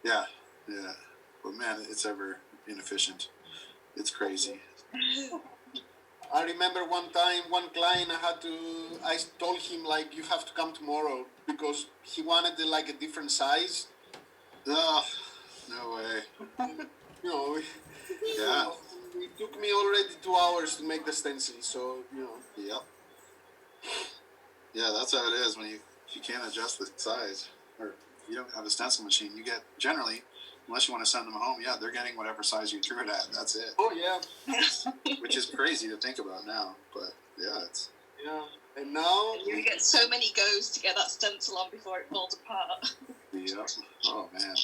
Yeah, yeah. But man, it's ever inefficient. It's crazy. I remember one time, one client, I told him, like, you have to come tomorrow, because he wanted like a different size. Oh, no way. You know, Yeah. it took me already 2 hours to make the stencil, so, you know. Yep. Yeah, that's how it is when you can't adjust the size, or you don't have a stencil machine. You get, generally, unless you want to send them home, yeah, they're getting whatever size you threw it at. That's it. Oh, yeah, Which is crazy to think about now, but yeah, it's yeah. And now, You get so many goes to get that stencil on before it falls apart. yep. Oh man.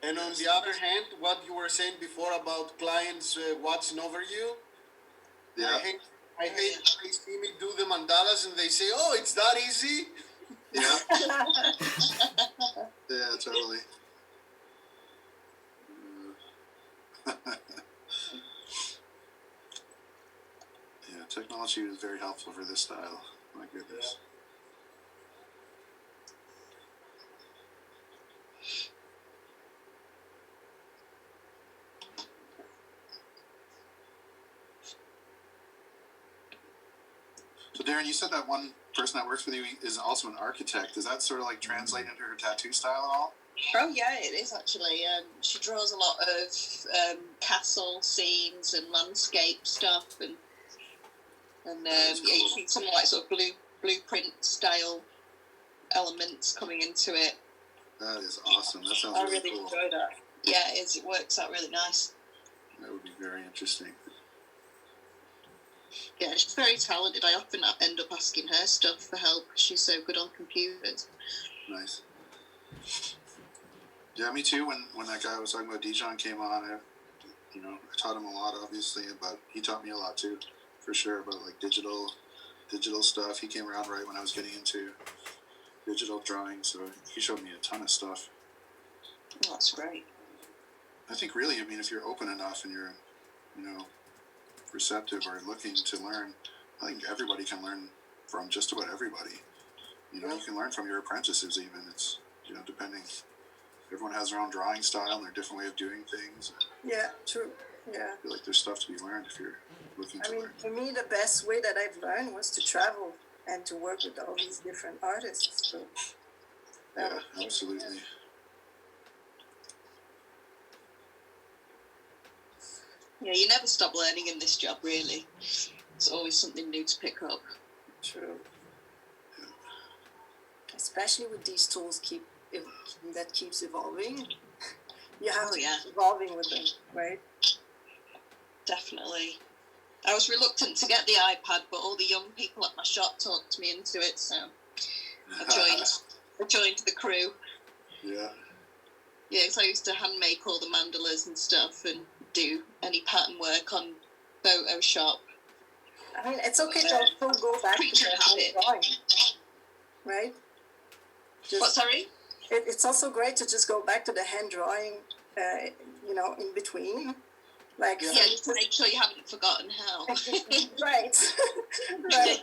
and on the other hand, what you were saying before about clients watching over you, Yeah. I hate they see me do the mandalas and they say, oh, it's that easy. Yeah. Yeah, totally. Yeah, technology is very helpful for this style. My goodness. So Darren, you said that one person that works with you is also an architect. Does that sort of like translate into her tattoo style at all? Oh yeah, it is actually. She draws a lot of castle scenes and landscape stuff, and yeah, you see some like sort of blueprint style elements coming into it. That is awesome. That sounds I really really cool. enjoy that. Yeah, it is. It works out really nice. That would be very interesting. Yeah, she's very talented. I often end up asking her stuff for help. She's so good on computers. Nice. Yeah, me too. When that guy I was talking about, Dijon, came on, I taught him a lot, obviously, but he taught me a lot too, for sure about like digital stuff. He came around right when I was getting into digital drawing, so he showed me a ton of stuff. Oh, that's great. I think really, I mean, if you're open enough and you're, you know, receptive or looking to learn, I think everybody can learn from just about everybody. You know, you can learn from your apprentices even. It's, you know, depending. Everyone has their own drawing style and their different way of doing things. Yeah, true. Yeah. I feel like there's stuff to be learned if you're looking to learn. For me, the best way that I've learned was to travel and to work with all these different artists. So Yeah, absolutely. Yeah, you never stop learning in this job, really. It's always something new to pick up. True. Especially with these tools that keeps evolving. You have to keep evolving with them, right? Definitely. I was reluctant to get the iPad, but all the young people at my shop talked me into it, so I joined the crew. Yeah. Yeah, because I used to hand make all the mandalas and stuff and do any pattern work on Photoshop. I mean, it's okay to also go back to the hand drawing, right? What, sorry? It's also great to just go back to the hand drawing, you know, in between. Like, yeah, just to make sure you haven't forgotten how. Right. Right.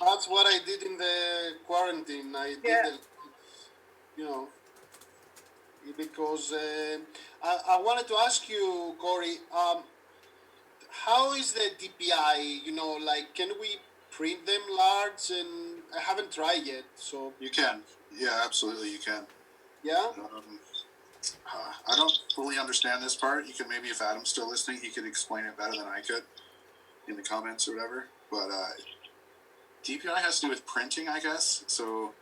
That's what I did in the quarantine. I did, you know, because I wanted to ask you, Cory, how is the DPI? You know, like, can we print them large? And I haven't tried yet, so. You can. Yeah, absolutely, you can. Yeah? I don't fully understand this part. You can maybe, if Adam's still listening, he could explain it better than I could in the comments or whatever. But DPI has to do with printing, I guess. So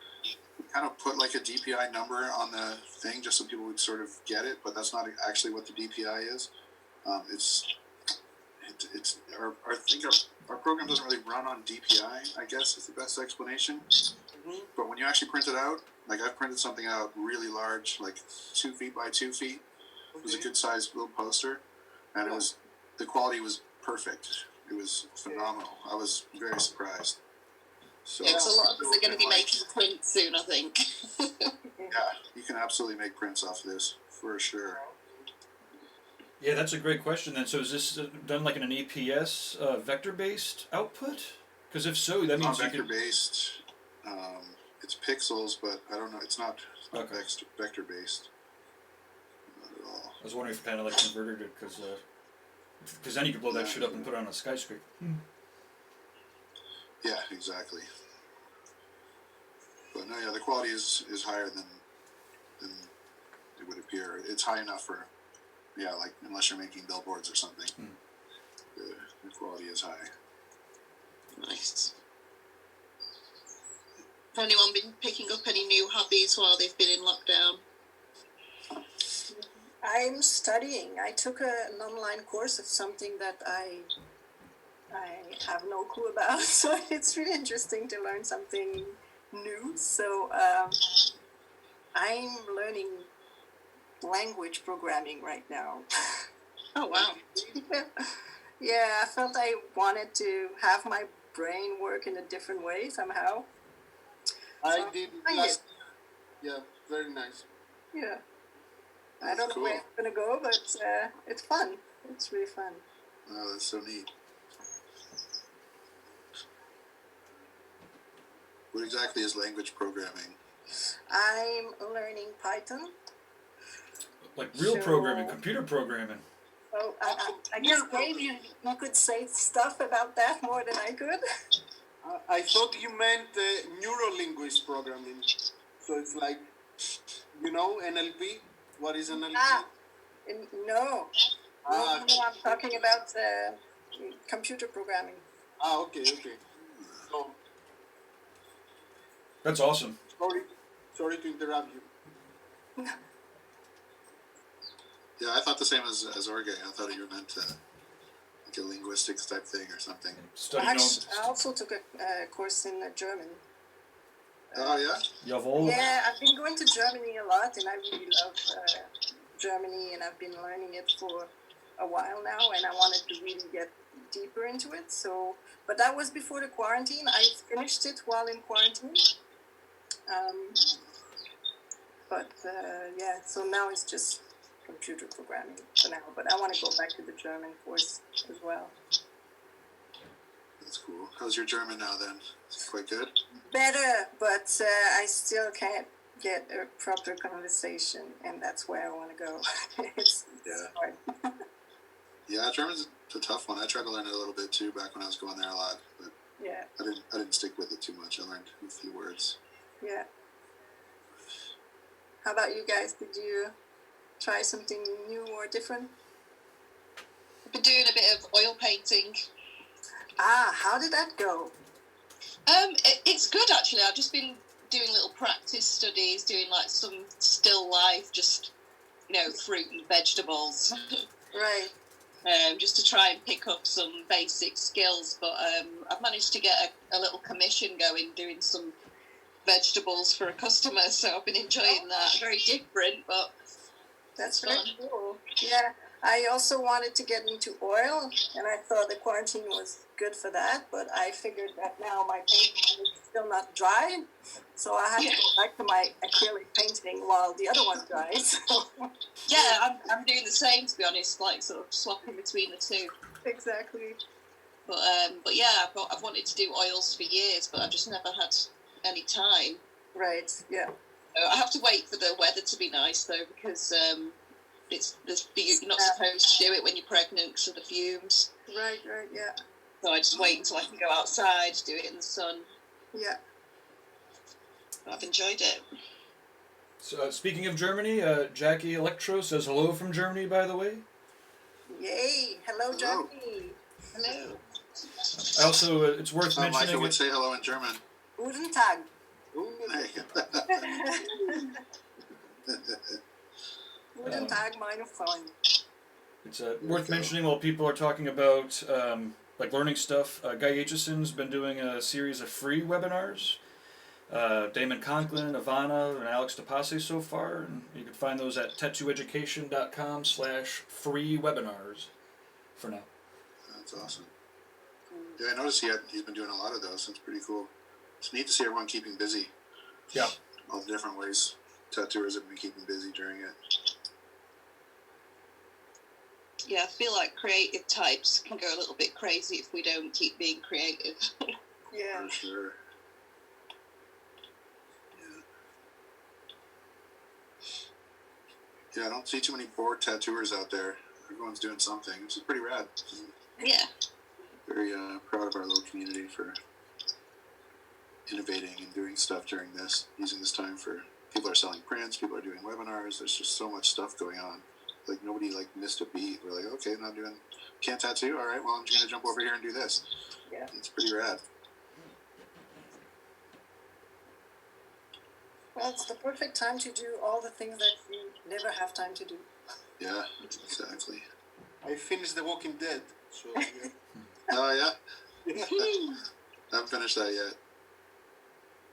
we kind of put like a DPI number on the thing just so people would sort of get it, but that's not actually what the DPI is. It's I think our program doesn't really run on DPI, I guess is the best explanation. Mm-hmm. But when you actually print it out, like I've printed something out really large, like 2 feet by 2 feet. It was a good sized little poster, and the quality was perfect. It was phenomenal. I was very surprised. So Yeah, so a lot of us are going to be making prints soon, I think. Yeah, you can absolutely make prints off of this for sure. Yeah, that's a great question then. So is this done like in an EPS vector-based output? Because if so, that means Not vector-based. It's pixels, but I don't know. It's not Okay. vector-based. Not at all. I was wondering if you kind of like converted it, because then you could blow that shit up and put it on a skyscraper. Yeah, exactly. But no, yeah, the quality is higher than it would appear. It's high enough for, like unless you're making billboards or something, the quality is high. Nice. Has anyone been picking up any new hobbies while they've been in lockdown? I'm studying. I took an online course of something that I have no clue about, so it's really interesting to learn something new. So I'm learning language programming right now. Oh, wow. Yeah, I felt I wanted to have my brain work in a different way somehow. I did last. Yeah, very nice. Yeah. I don't know where it's going to go, but it's fun. It's really fun. Oh, that's so neat. What exactly is language programming? I'm learning Python. Like real programming, computer programming. Well, I guess maybe you could say stuff about that more than I could. I thought you meant neuro-linguist programming. So it's like, you know, NLP? What is NLP? No. No, I'm talking about computer programming. Okay. So, That's awesome. sorry to interrupt you. Yeah, I thought the same as Orge. I thought you meant like a linguistics type thing or something. I also took a course in German. Oh, yeah? Jawohl. Yeah, I've been going to Germany a lot, and I really love Germany, and I've been learning it for a while now, and I wanted to really get deeper into it. So, but that was before the quarantine. I finished it while in quarantine. Yeah, so now it's just computer programming for now. But I want to go back to the German course as well. That's cool. How's your German now then? Is it quite good? Better, but I still can't get a proper conversation, and that's where I want to go. It's hard. Yeah, German's a tough one. I tried to learn it a little bit too back when I was going there a lot, but Yeah, I didn't stick with it too much. I learned a few words. yeah. How about you guys? Did you try something new or different? I've been doing a bit of oil painting. How did that go? It's good actually. I've just been doing little practice studies, doing like some still life, just fruit and vegetables. Right. Just to try and pick up some basic skills, but I've managed to get a little commission going doing some vegetables for a customer, so I've been enjoying that. Very different, but That's fun. very cool. Yeah, I also wanted to get into oil, and I thought the quarantine was good for that, but I figured that now my painting is still not dry, so I have to go back to my acrylic painting while the other one dries. Yeah, I'm doing the same, to be honest, like sort of swapping between the two. Exactly. But yeah, I've wanted to do oils for years, but I've just never had any time. Right, yeah. I have to wait for the weather to be nice though, because you're not supposed to do it when you're pregnant because of the fumes. Right, yeah. So I just wait until I can go outside, do it in the sun. Yeah. But I've enjoyed it. So, speaking of Germany, Jackie Electro says hello from Germany, by the way. Yay! Hello, Jackie. Hello. I also, it's worth mentioning... Maika would say hello in German. Guten Tag. Guten Tag, meine Freunde. It's worth mentioning while people are talking about learning stuff. Guy Aitchison's been doing a series of free webinars. Damon Conklin, Ivana, and Alex DePasse so far. And you can find those at tattooeducation.com/free webinars for now. That's awesome. Yeah, I noticed he's been doing a lot of those. It's pretty cool. It's neat to see everyone keeping busy. Yeah. All the different ways tattooers have been keeping busy during it. Yeah, I feel like creative types can go a little bit crazy if we don't keep being creative. Yeah. For sure. Yeah, I don't see too many bored tattooers out there. Everyone's doing something, which is pretty rad. Yeah. Very proud of our little community for innovating and doing stuff during this, using this time for people are selling prints, people are doing webinars. There's just so much stuff going on. Like nobody missed a beat. We're like, okay, can't tattoo. All right, well I'm just gonna jump over here and do this. Yeah. It's pretty rad. Well, it's the perfect time to do all the things that you never have time to do. Yeah, exactly. I finished The Walking Dead, so yeah. Oh yeah. I haven't finished that yet.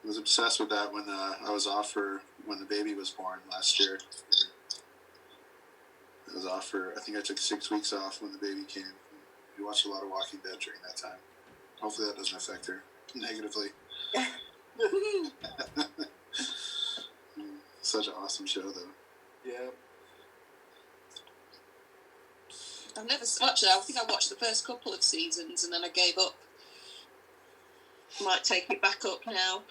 I was obsessed with that when I was off when the baby was born last year. I was off I think I took 6 weeks off when the baby came. We watched a lot of Walking Dead during that time. Hopefully that doesn't affect her negatively. Such an awesome show though. Yeah. I've never watched it. I think I watched the first couple of seasons and then I gave up. Might take it back up now.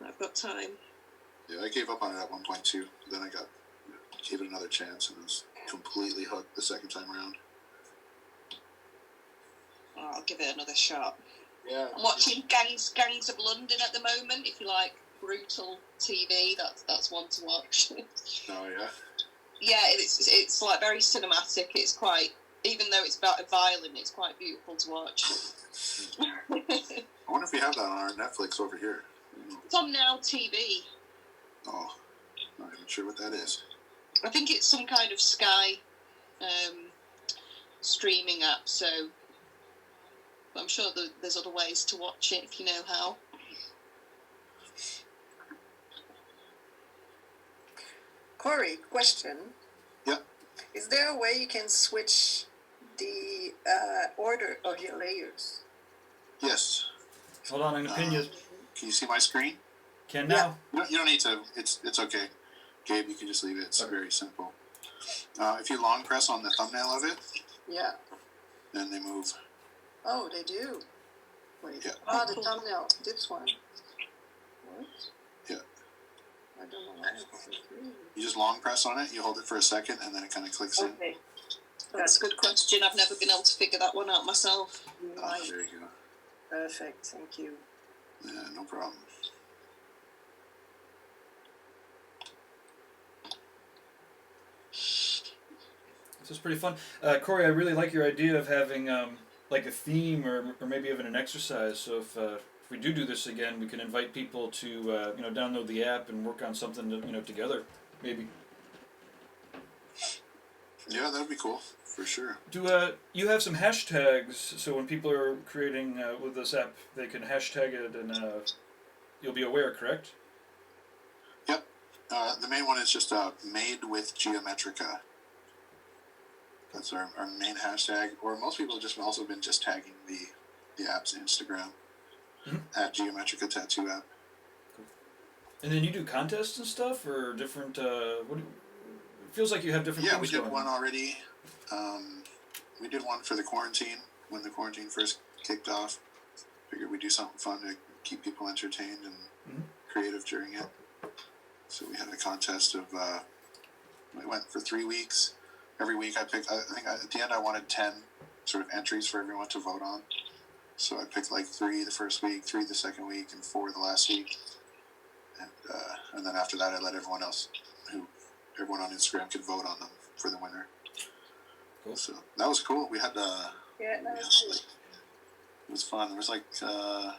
I've got time. Yeah, I gave up on it at one point too. Then I gave it another chance and was completely hooked the second time around. Oh, I'll give it another shot. Yeah. I'm watching Gangs of London at the moment. If you like brutal TV, that's one to watch. Oh yeah. Yeah, it's like very cinematic. It's quite, even though it's violent, it's quite beautiful to watch. I wonder if we have that on our Netflix over here. It's on Now TV. Oh, not even sure what that is. I think it's some kind of Sky streaming app, so I'm sure there's other ways to watch it if you know how. Cory, question. Yeah. Is there a way you can switch the order of your layers. Yes. Hold on, I'm gonna pin you. Can you see my screen? Can Yeah. now. You don't need to. It's okay. Gabe, you can just leave it. It's Okay. very simple. If you long press on the thumbnail of it, Yeah. then they move. Oh, they do. Wait. Yeah. Ah, the thumbnail. This one. What? Yeah. I don't know why it's so green. You just long press on it. You hold it for a second, and then it kind of clicks in. Okay. That's a good question. I've never been able to figure that one out myself. Oh, there you go. Perfect. Thank you. Yeah, no problem. This is pretty fun. Cory, I really like your idea of having like a theme or maybe even an exercise. So if we do this again, we can invite people to download the app and work on something together, maybe. Yeah, that would be cool for sure. Do you have some hashtags so when people are creating with this app, they can hashtag it and you'll be aware, correct? Yep. The main one is just made with Geometrica. That's our main hashtag. Or most people have just also been just tagging the app's Instagram at Geometrica Tattoo app. Cool. And then you do contests and stuff, or different. It feels like you have different. Yeah, things we did going one on. already. We did one for the quarantine when the quarantine first kicked off. Figured we'd do something fun to keep people entertained and creative during it. So we had a contest of. We went for 3 weeks. Every week I picked. I think at the end I wanted 10 sort of entries for everyone to vote on. So I picked like 3 the first week, 3 the second week, and 4 the last week. And then after that I let everyone on Instagram could vote on them for the winner. Cool. So that was cool. We had Yeah, that was good. it was fun. There was like the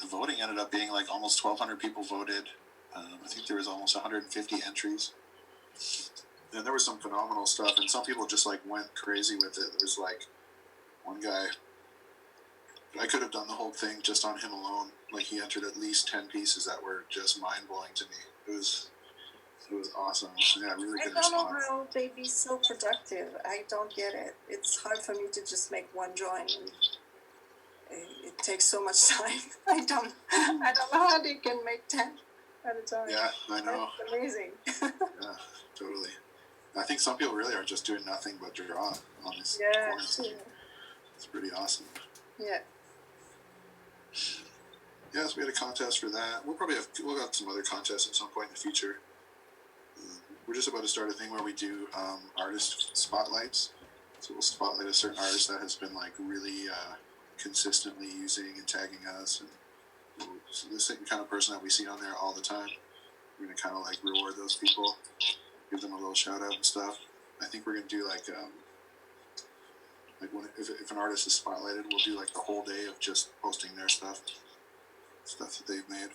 voting ended up being like almost 1,200 people voted. I think there was almost 150 entries. And there was some phenomenal stuff, and some people just like went crazy with it. There was like one guy, I could have done the whole thing just on him alone. Like he entered at least 10 pieces that were just mind blowing to me. It was awesome. Yeah, really I good don't know response. how they be so productive. I don't get it. It's hard for me to just make one drawing. And it takes so much time. I don't know how they can make 10 at a time. Yeah, I know. That's amazing. Yeah, totally. I think some people really are just doing nothing but draw on this Yeah, quarantine. It's pretty awesome. yeah. Yeah, so we had a contest for that. We'll have some other contests at some point in the future. We're just about to start a thing where we do artist spotlights. So we'll spotlight a certain artist that has been like really consistently using and tagging us. And so this kind of person that we see on there all the time, we're gonna kind of like reward those people, give them a little shout out and stuff. I think we're gonna do like if an artist is spotlighted, we'll do like the whole day of just posting their stuff that they've made.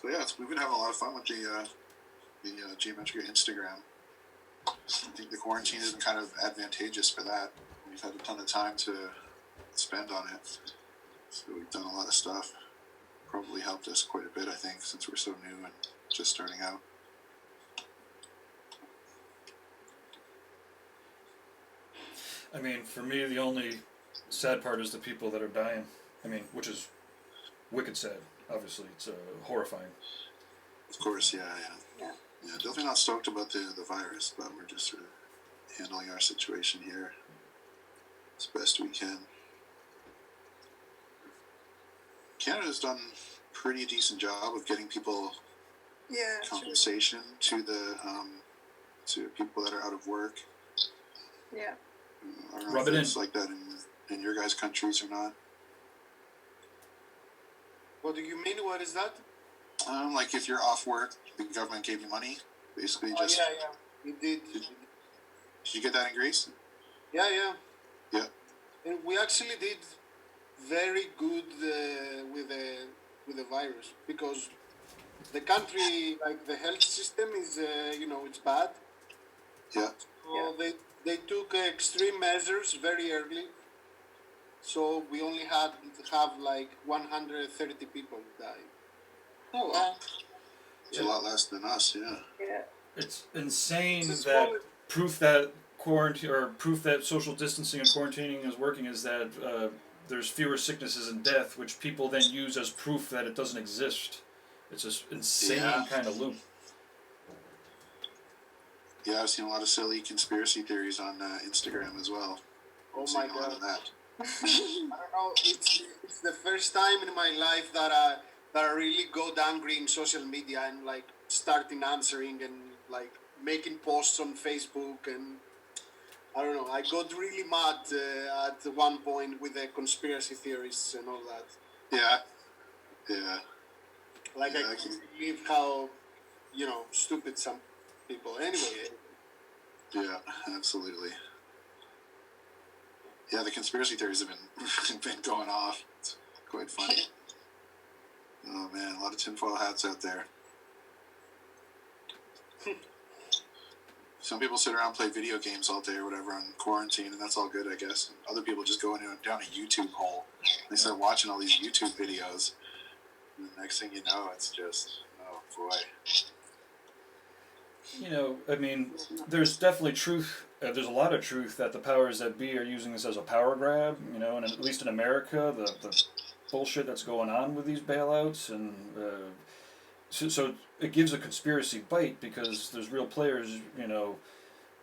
So yeah, we've been having a lot of fun with the Geometrica Instagram. I think the quarantine has been kind of advantageous for that. We've had a ton of time to spend on it, so we've done a lot of stuff. Probably helped us quite a bit, I think, since we're so new and just starting out. I mean, for me, the only sad part is the people that are dying. I mean, which is wicked sad. Obviously, it's horrifying. Of course, yeah. Yeah. Definitely not stoked about the virus, but we're just sort of handling our situation here as best we can. Canada's done a pretty decent job of getting people Yeah. compensation to the to people that are out of work. Yeah. I don't know Rub if it it's like that in your guys' countries or not. What do you mean? What is that? Like if you're off work, the government gave you money, basically. Oh, Just yeah. We did. Did you get that in Greece? Yeah. Yeah. And we actually did very good with the virus because the country, like the health system, is it's bad. Yeah. So they took extreme measures very early. So we only had to have like 130 people die. Oh wow. It's a lot less than us, yeah. Yeah. It's insane It's that probably- proof that quarantine or proof that social distancing and quarantining is working is that there's fewer sicknesses and death, which people then use as proof that it doesn't exist. It's this insane kind of loop. Yeah, I've seen a lot of silly conspiracy theories on Instagram as well. Oh I've my seen a lot god. of that. I don't know. It's the first time in my life that I really go angry in social media and like starting answering and like making posts on Facebook, and I don't know. I got really mad at one point with the conspiracy theories and all that. Yeah. Yeah. Like Yeah, I can't believe how stupid some people. Anyway. Yeah, absolutely. Yeah, the conspiracy theories have been going off. It's quite funny. Oh man, a lot of tinfoil hats out there. Some people sit around and play video games all day or whatever on quarantine, and that's all good, I guess. And other people just go down a YouTube hole. They start watching all these YouTube videos, and the next thing you know, it's just, oh boy. You know, I mean, there's definitely truth. There's a lot of truth that the powers that be are using this as a power grab. You know, and at least in America, the bullshit that's going on with these bailouts, and so it gives a conspiracy bite because there's real players,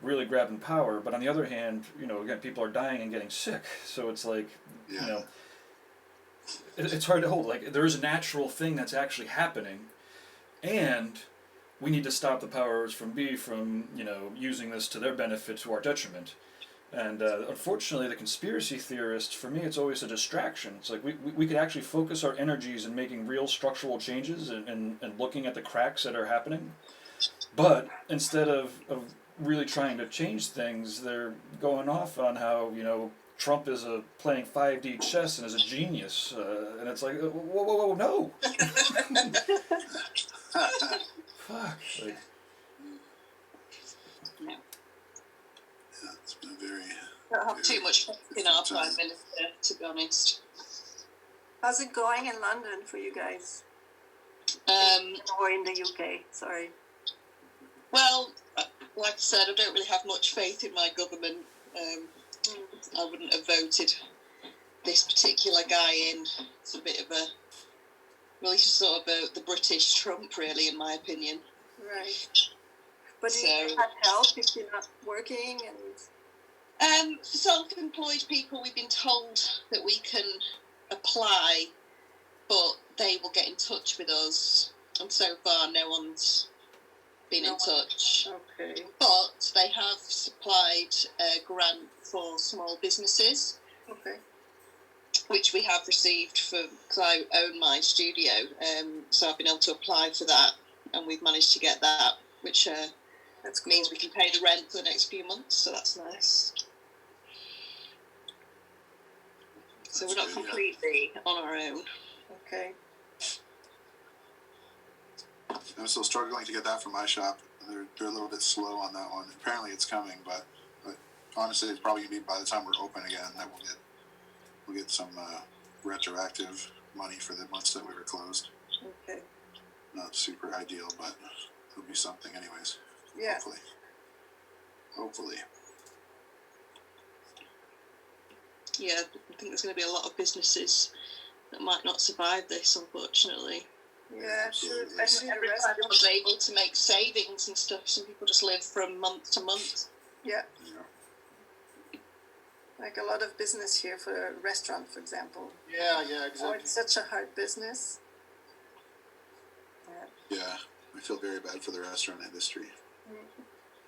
really grabbing power. But on the other hand, again, people are dying and getting sick. So it's like, Yeah. it's hard to hold. Like, there is a natural thing that's actually happening, and we need to stop the powers from using this to their benefit, to our detriment. And unfortunately, the conspiracy theorists, for me, it's always a distraction. It's like we could actually focus our energies in making real structural changes and looking at the cracks that are happening. But instead of really trying to change things, they're going off on how, Trump is playing 5D chess and is a genius. And it's like, whoa, no! Fuck. Like, Yeah, it's been very... I don't have too much faith in our Prime Minister, to be honest. How's it going in London for you guys? Or in the UK, sorry. Well, like I said, I don't really have much faith in my government. I wouldn't have voted this particular guy in. It's a bit of a... Well, he's sort of the British Trump, really, in my opinion. Right. But do So- you have help if you're not working? And For self-employed people, we've been told that we can apply, but they will get in touch with us. And so far, no one's been in touch. Okay. But they have supplied a grant for small businesses, Okay. which we have received because I own my studio. So I've been able to apply for that, and we've managed to get that, which That's cool. means we can pay the rent for the next few months. So that's nice. So we're not That's good, yeah. completely on our own. Okay. I'm still struggling to get that from my shop. They're a little bit slow on that one. Apparently it's coming, but honestly, it's probably gonna be by the time we're open again that we'll get some retroactive money for the months that we were closed. Okay. Not super ideal, but it'll be something anyways. Yeah. Hopefully. Yeah, I think there's going to be a lot of businesses that might not survive this, unfortunately. Yeah, sure. Absolutely. Especially the Everybody restaurant. was able to make savings and stuff. Some people just live from month to month. Yeah. Yeah. Like a lot of business here for a restaurant, for example. Yeah, Oh, exactly. it's such a hard business. Yeah. I feel very bad for the restaurant industry.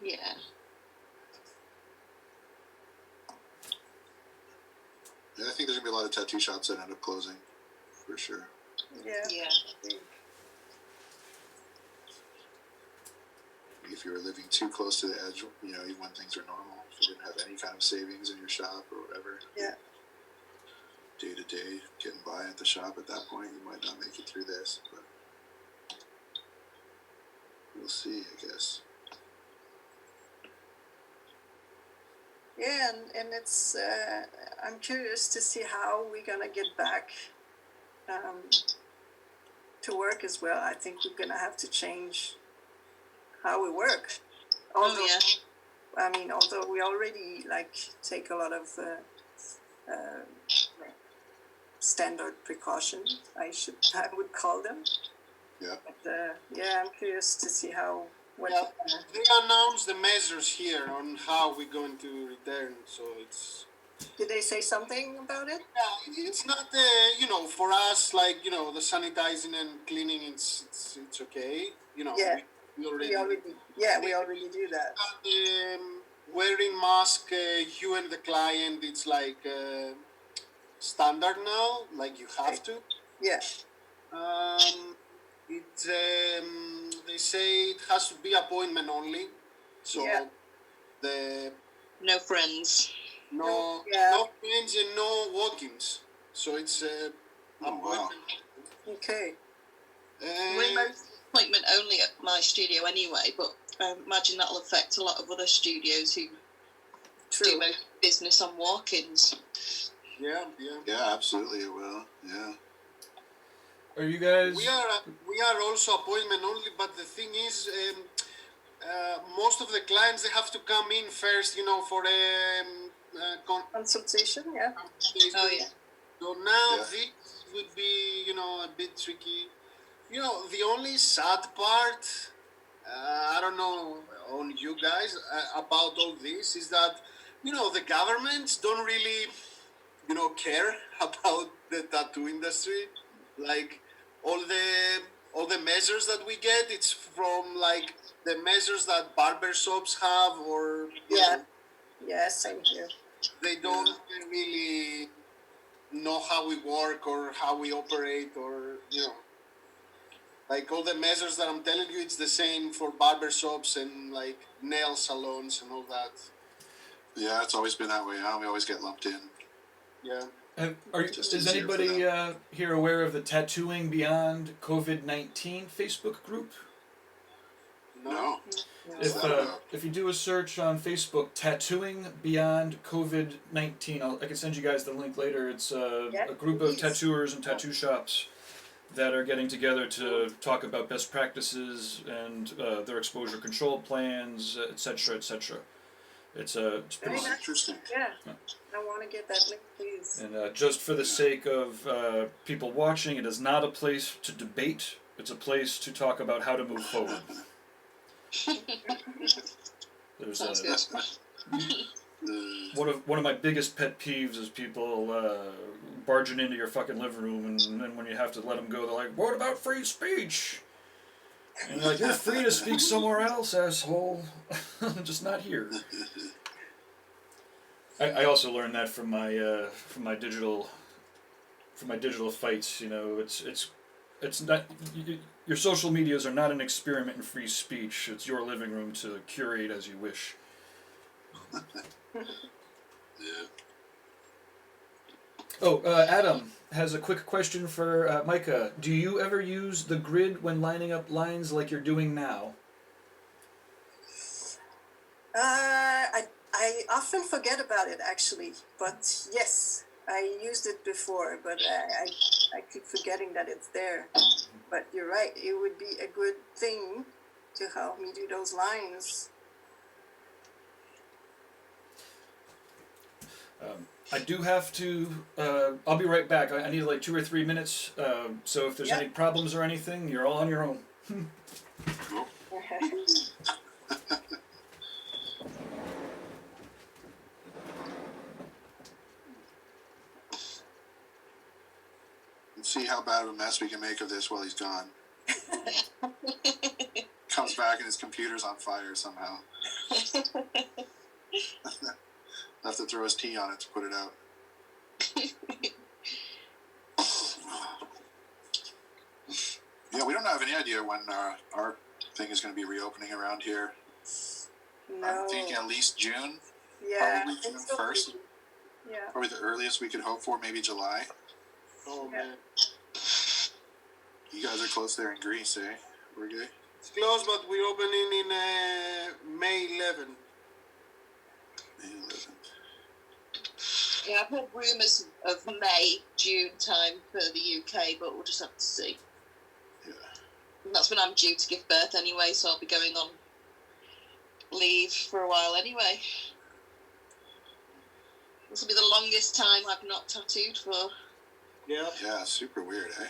Yeah. Yeah, I think there's gonna be a lot of tattoo shops that end up closing, for sure. Yeah. Yeah. If you were living too close to the edge, even when things are normal, if you didn't have any kind of savings in your shop or whatever. Yeah. Day to day, getting by at the shop at that point, you might not make it through this, but we'll see, I guess. Yeah, and it's, I'm curious to see how we're going to get back to work as well. I think we're going to have to change how we work. Although, Oh, yeah. I mean, although we already like take a lot of standard precautions, I would call them. Yeah. But yeah, I'm curious to see how. Yeah, they announced the measures here on how we're going to return, so it's. Did they say something about it? Yeah, it's not for us like the sanitizing and cleaning. It's okay. Yeah. We We already do that. Wearing mask, you and the client, it's like standard now. Like you have to. Yeah. They say it has to be appointment only. So Yeah. No friends. No friends and no walk-ins. So it's appointment. Okay. Remote appointment only at my studio anyway, but I imagine that'll affect a lot of other studios who do most business on walk-ins. Yeah. Yeah, absolutely it will. Yeah. Are you guys? We are also appointment only, but the thing is, most of the clients, they have to come in first, for a consultation. Yeah. Oh yeah. So now this would be, a bit tricky. The only sad part, I don't know on you guys about all this, is that the governments don't really care about the tattoo industry. Like all the measures that we get, it's from like the measures that barber shops have, or Same here. they don't really know how we work or how we operate, or like all the measures that I'm telling you, it's the same for barber shops and like nail salons and all that. Yeah, it's always been that way. We always get lumped in. Yeah. Is anybody here aware of the Tattooing Beyond COVID-19 Facebook group? No. If you do a search on Facebook, Tattooing Beyond COVID-19, I can send you guys the link later. It's a group of tattooers and tattoo shops that are getting together to talk about best practices and their exposure control plans, etc., etc. It's pretty interesting. Yeah. I want to get that link, please. And just for the sake of people watching, it is not a place to debate. It's a place to talk about how to move forward. There's one of my biggest pet peeves is people barging into your fucking living room, and then when you have to let them go, they're like, "What about free speech?" And you're like, "You're free to speak somewhere else, asshole. Just not here." I also learned that from my digital fights. It's not your social medias are not an experiment in free speech. It's your living room to curate as you wish. Yeah. Oh, Adam has a quick question for Maika. Do you ever use the grid when lining up lines like you're doing now? I often forget about it actually, but yes, I used it before, but I keep forgetting that it's there. But you're right, it would be a good thing to help me do those lines. I do have to. I'll be right back. I need like 2 or 3 minutes. So if there's any problems or anything, you're all on your own. Let's see how bad of a mess we can make of this while he's gone. Comes back and his computer's on fire somehow. Have to throw his tea on it to put it out. Yeah, we don't have any idea when our thing is going to be reopening around here. No. I'm thinking at least June. Yeah. Probably June 1st. Yeah. Probably the earliest we could hope for, maybe July. Oh man. You guys are close there in Greece, eh? We're good. It's close, but we're opening in May 11. May 11th. Yeah, I've heard rumours of May, June time for the UK, but we'll just have to see. Yeah. And that's when I'm due to give birth anyway, so I'll be going on leave for a while anyway. This will be the longest time I've not tattooed for. Yeah. Yeah, super weird, eh?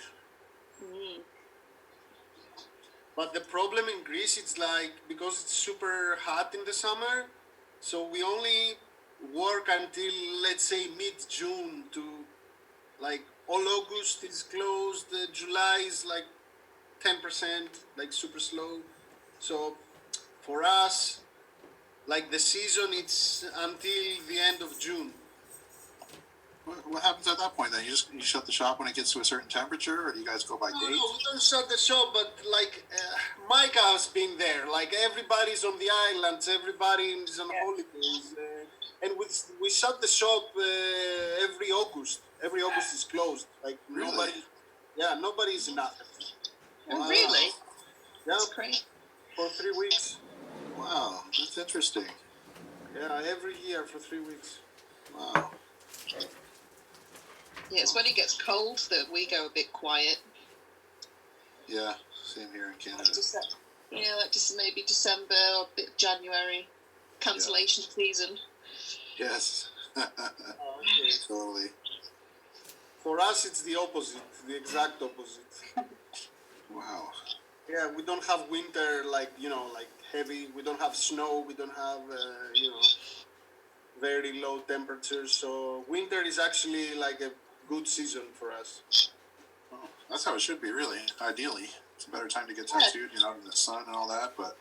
But the problem in Greece, it's like, because it's super hot in the summer, so we only work until, let's say, mid-June to, like, all August is closed, July is like 10%, like super slow. So for us, like the season, it's until the end of June. What happens at that point then? You shut the shop when it gets to a certain temperature, or do you guys go by No, dates? we don't shut the shop, but like Maika has been there. Like everybody's on the islands, everybody is on holidays, and we shut the shop every August. Every August is closed. Like Really? nobody's in Athens. Oh, really? Yeah, That's crazy. for 3 weeks. Wow, that's interesting. Yeah, every year for 3 weeks. Wow. Yeah, it's when it gets cold that we go a bit quiet. Yeah, same here in Canada. Yeah, like just maybe December or a bit of January. Cancellation season. Yes. Okay. Totally. For us, it's the opposite, the exact opposite. Wow. Yeah, we don't have winter like heavy. We don't have snow. We don't have very low temperatures. So winter is actually like a good season for us. Oh, that's how it should be, really. Ideally, it's a better time to get tattooed, in the sun and all that. But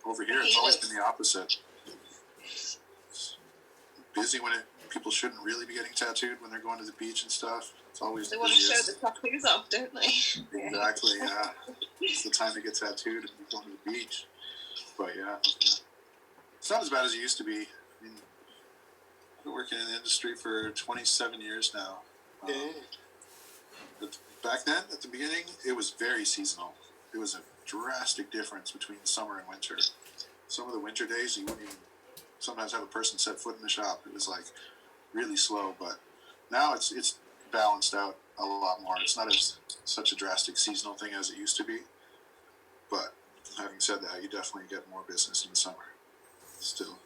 over here, it's always been the opposite. It's busy when people shouldn't really be getting tattooed when they're going to the beach and stuff. It's always they want to show the tattoos off, don't they? Exactly. Yeah, it's the time to get tattooed and going to the beach. But yeah, it's not as bad as it used to be. I mean, I've been working in the industry for 27 years now. But back then, at the beginning, it was very seasonal. It was a drastic difference between summer and winter. Some of the winter days, you wouldn't even sometimes have a person set foot in the shop. It was like really slow, but now it's balanced out a lot more. It's not such a drastic seasonal thing as it used to be. But having said that, you definitely get more business in the summer still.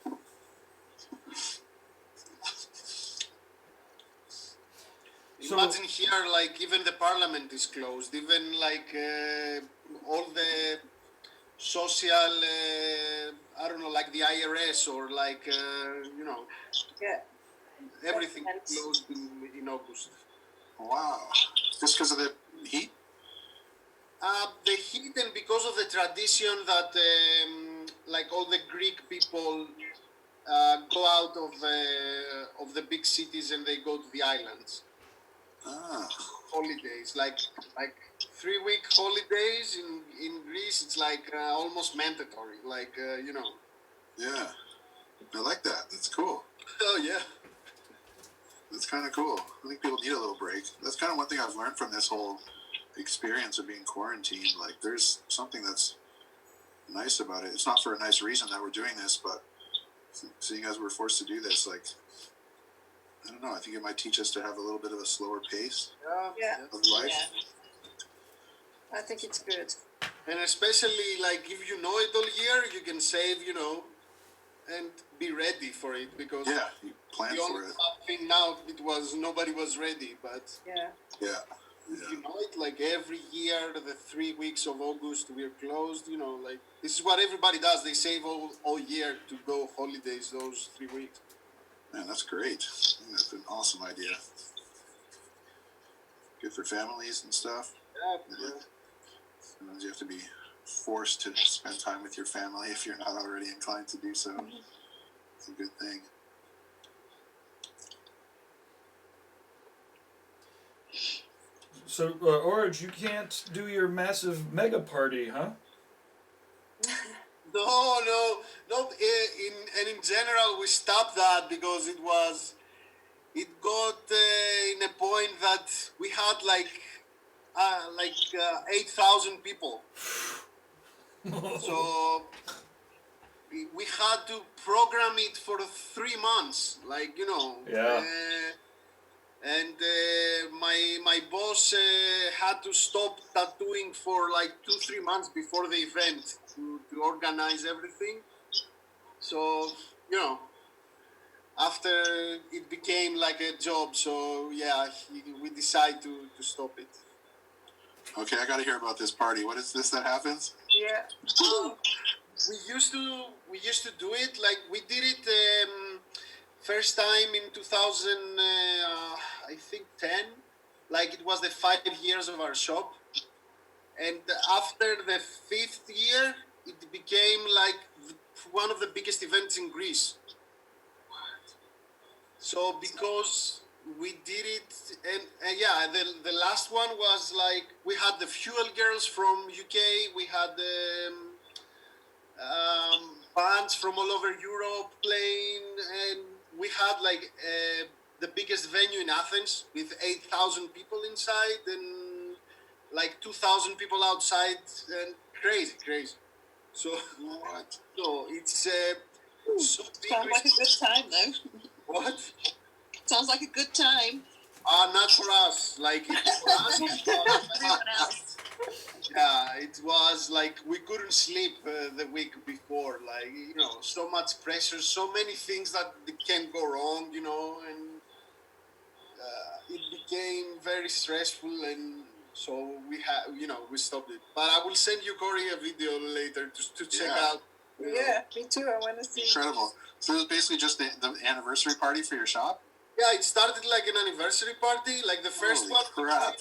So- Imagine here, like even the parliament is closed. Even like all the social, I don't know, like the IRS or like Yeah. everything closed in August. Wow. Just because of the heat? The heat, and because of the tradition that like all the Greek people go out of the big cities and they go to the islands. Ah. Holidays, like 3 week holidays in Greece. It's like almost mandatory. Like Yeah. I like that. That's cool. Oh yeah. That's kind of cool. I think people need a little break. That's kind of one thing I've learned from this whole experience of being quarantined. Like, there's something that's nice about it. It's not for a nice reason that we're doing this, but seeing as we're forced to do this, like, I don't know, I think it might teach us to have a little bit of a slower pace Yeah. of life. Yeah. I think it's good. And especially like if you know it all year, you can save, and be ready for it, because Yeah, you plan the for only it. thing now nobody was ready, but Yeah. Yeah. if you know it, like every year, the 3 weeks of August we're closed, like this is what everybody does. They save all year to go holidays those 3 weeks. Man, that's great. I think that's an awesome idea. Good for families and stuff. Yeah. Sometimes you have to be forced to spend time with your family if you're not already inclined to do so. It's a good thing. So, Orge, you can't do your massive mega party, huh? No. In general, we stopped that because it got in a point that we had like 8,000 people. So we had to program it for 3 months, Yeah. and my boss had to stop tattooing for like 2-3 months before the event to organize everything. So, you know, after it became like a job, so yeah, we decided to stop it. Okay, I got to hear about this party. What is this that happens? Yeah. We used to do it like we did it first time in 2000 I think 10, like it was the 5 years of our shop, and after the 5th year it became like one of the biggest events in Greece. So because we did it, and yeah, the last one was like we had the Fuel Girls from UK, we had bands from all over Europe playing, and we had like the biggest venue in Athens with 8,000 people inside and like 2,000 people outside, and crazy. So, What? so it's so big. Sounds like a good time, though. What? Sounds like a good time. Not for us. Like for us, it was, Everyone else. yeah, it was like we couldn't sleep the week before. Like so much pressure, so many things that can go wrong. And it became very stressful, and so we stopped it. But I will send you, Cory, a video later to check out. Yeah, me too. I want to see. Incredible. So it was basically just the anniversary party for your shop? Yeah, it started like an anniversary party. Like the first Holy one, crap.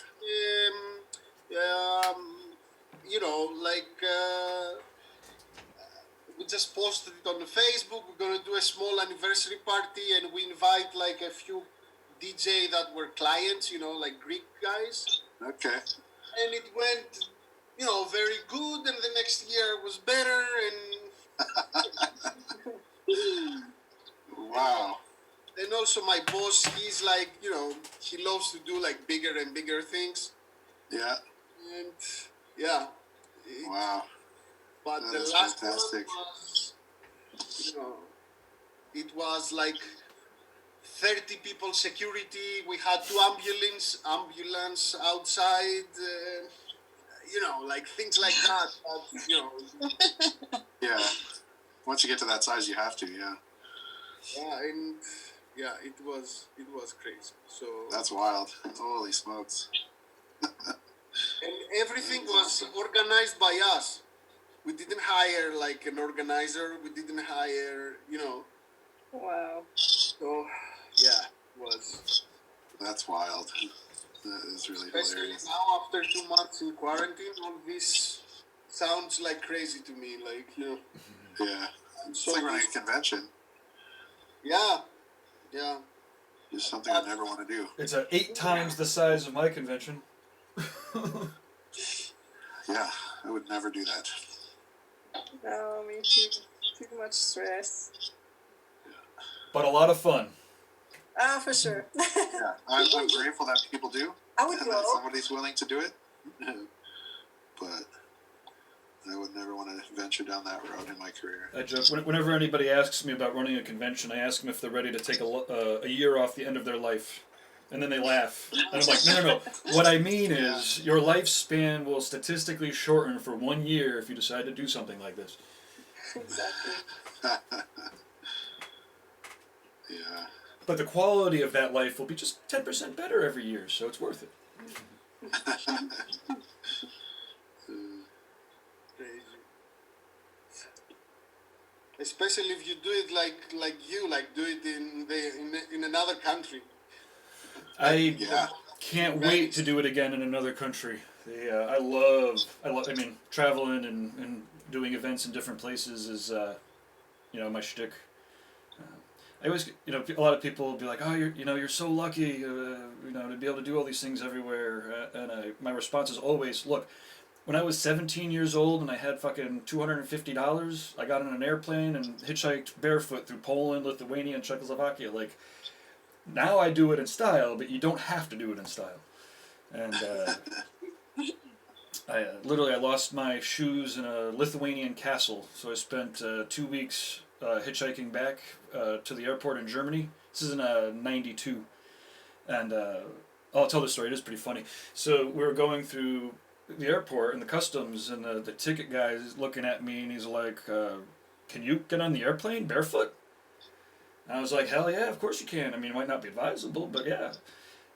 we just posted it on the Facebook. We're gonna do a small anniversary party, and we invite like a few DJ that were clients, like Greek guys. Okay. And it went, very good. And the next year was better. And Wow. and also my boss, he's like, he loves to do like bigger and bigger things. Yeah. And yeah. Wow. But That the is last fantastic. one was, it was like 30 people security. We had 2 ambulance outside. Like things like that. But, Yeah. Once you get to that size, you have to, yeah. Yeah, and yeah, it was crazy. So That's wild. Holy smokes. and everything was organized by us. We didn't hire like an organizer. We didn't hire, Wow. So yeah, it was. That's wild. That is really Especially hilarious. now after 2 months in quarantine, all this sounds like crazy to me. Like Yeah. I'm It's so like running used- a convention. Yeah. It's something I never want to do. It's 8 times the size of my convention. Yeah, I would never do that. No, me too. Too much stress. But a lot of fun. For sure. Yeah, I'm grateful that people do, I would and go. that somebody's willing to do it. But I would never want to venture down that road in my career. I joke. Whenever anybody asks me about running a convention, I ask them if they're ready to take a year off the end of their life. And then they laugh. And I'm like, no. What I mean is, your lifespan will statistically shorten for 1 year if you decide to do something like this. Exactly. Yeah. But the quality of that life will be just 10% better every year, so it's worth it. Crazy. Especially if you do it like do it in another country. I Yeah. can't wait to do it again in another country. I love, traveling and doing events in different places is, my shtick. I always, a lot of people will be like, oh, you're so lucky, to be able to do all these things everywhere. And my response is always, look, when I was 17 years old and I had fucking $250, I got on an airplane and hitchhiked barefoot through Poland, Lithuania, and Czechoslovakia. Like, now I do it in style, but you don't have to do it in style. And I lost my shoes in a Lithuanian castle, so I spent 2 weeks hitchhiking back to the airport in Germany. This is in '92, and I'll tell the story. It is pretty funny. So we were going through the airport and the customs, and the ticket guy is looking at me, and he's like, can you get on the airplane barefoot? And I was like, hell yeah, of course you can. I mean, it might not be advisable, but yeah.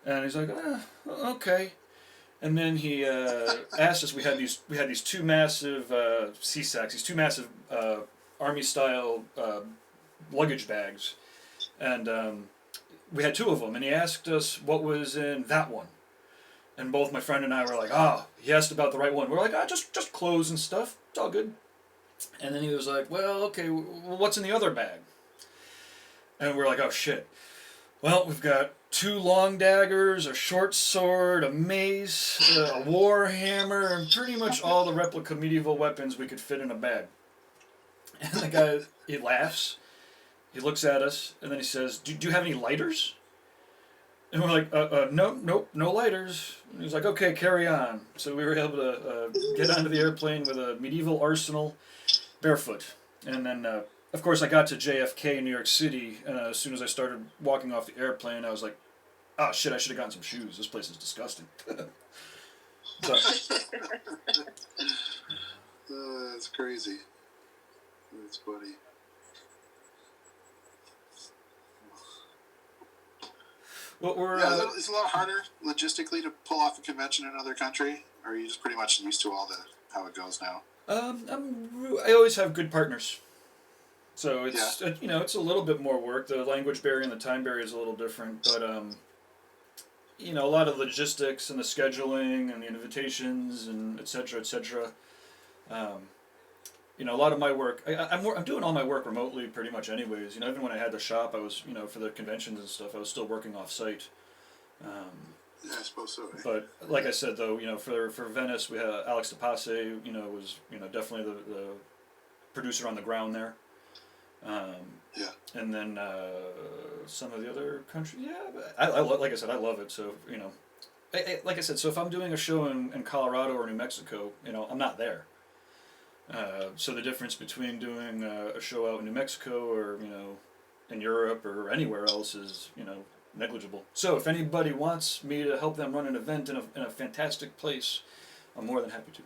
And he's like, okay. And then he asked us. We had these two massive CSACs, these two massive army-style luggage bags, and we had two of them. And he asked us what was in that one, and both my friend and I were like, he asked about the right one. We're like, just clothes and stuff. It's all good. And then he was like, well, okay, what's in the other bag? And we're like, oh shit. Well, we've got 2 long daggers, a short sword, a mace, a war hammer, and pretty much all the replica medieval weapons we could fit in a bag. And the guy, he laughs, he looks at us, and then he says, do you have any lighters? And we're like, no lighters. And he's like, okay, carry on. So we were able to get onto the airplane with a medieval arsenal, barefoot. And then, of course, I got to JFK in New York City, and as soon as I started walking off the airplane, I was like, oh shit, I should have gotten some shoes. This place is disgusting. That's crazy. That's funny. Well, it's a lot harder logistically to pull off a convention in another country, or are you just pretty much used to how it goes now? I always have good partners. So it's it's a little bit more work. The language barrier and the time barrier is a little different, but a lot of logistics and the scheduling and the invitations and et cetera. A lot of my work, I'm doing all my work remotely pretty much anyways. Even when I had the shop, I was for the conventions and stuff, I was still working off site. Yeah, I suppose so. But like I said though, for Venice, we had Alex DePasse, was definitely the producer on the ground there. And then some of the other countries, but I like I said, I love it. So like I said, so if I'm doing a show in Colorado or New Mexico, I'm not there. So the difference between doing a show out in New Mexico or in Europe or anywhere else is negligible. So if anybody wants me to help them run an event in a fantastic place, I'm more than happy to.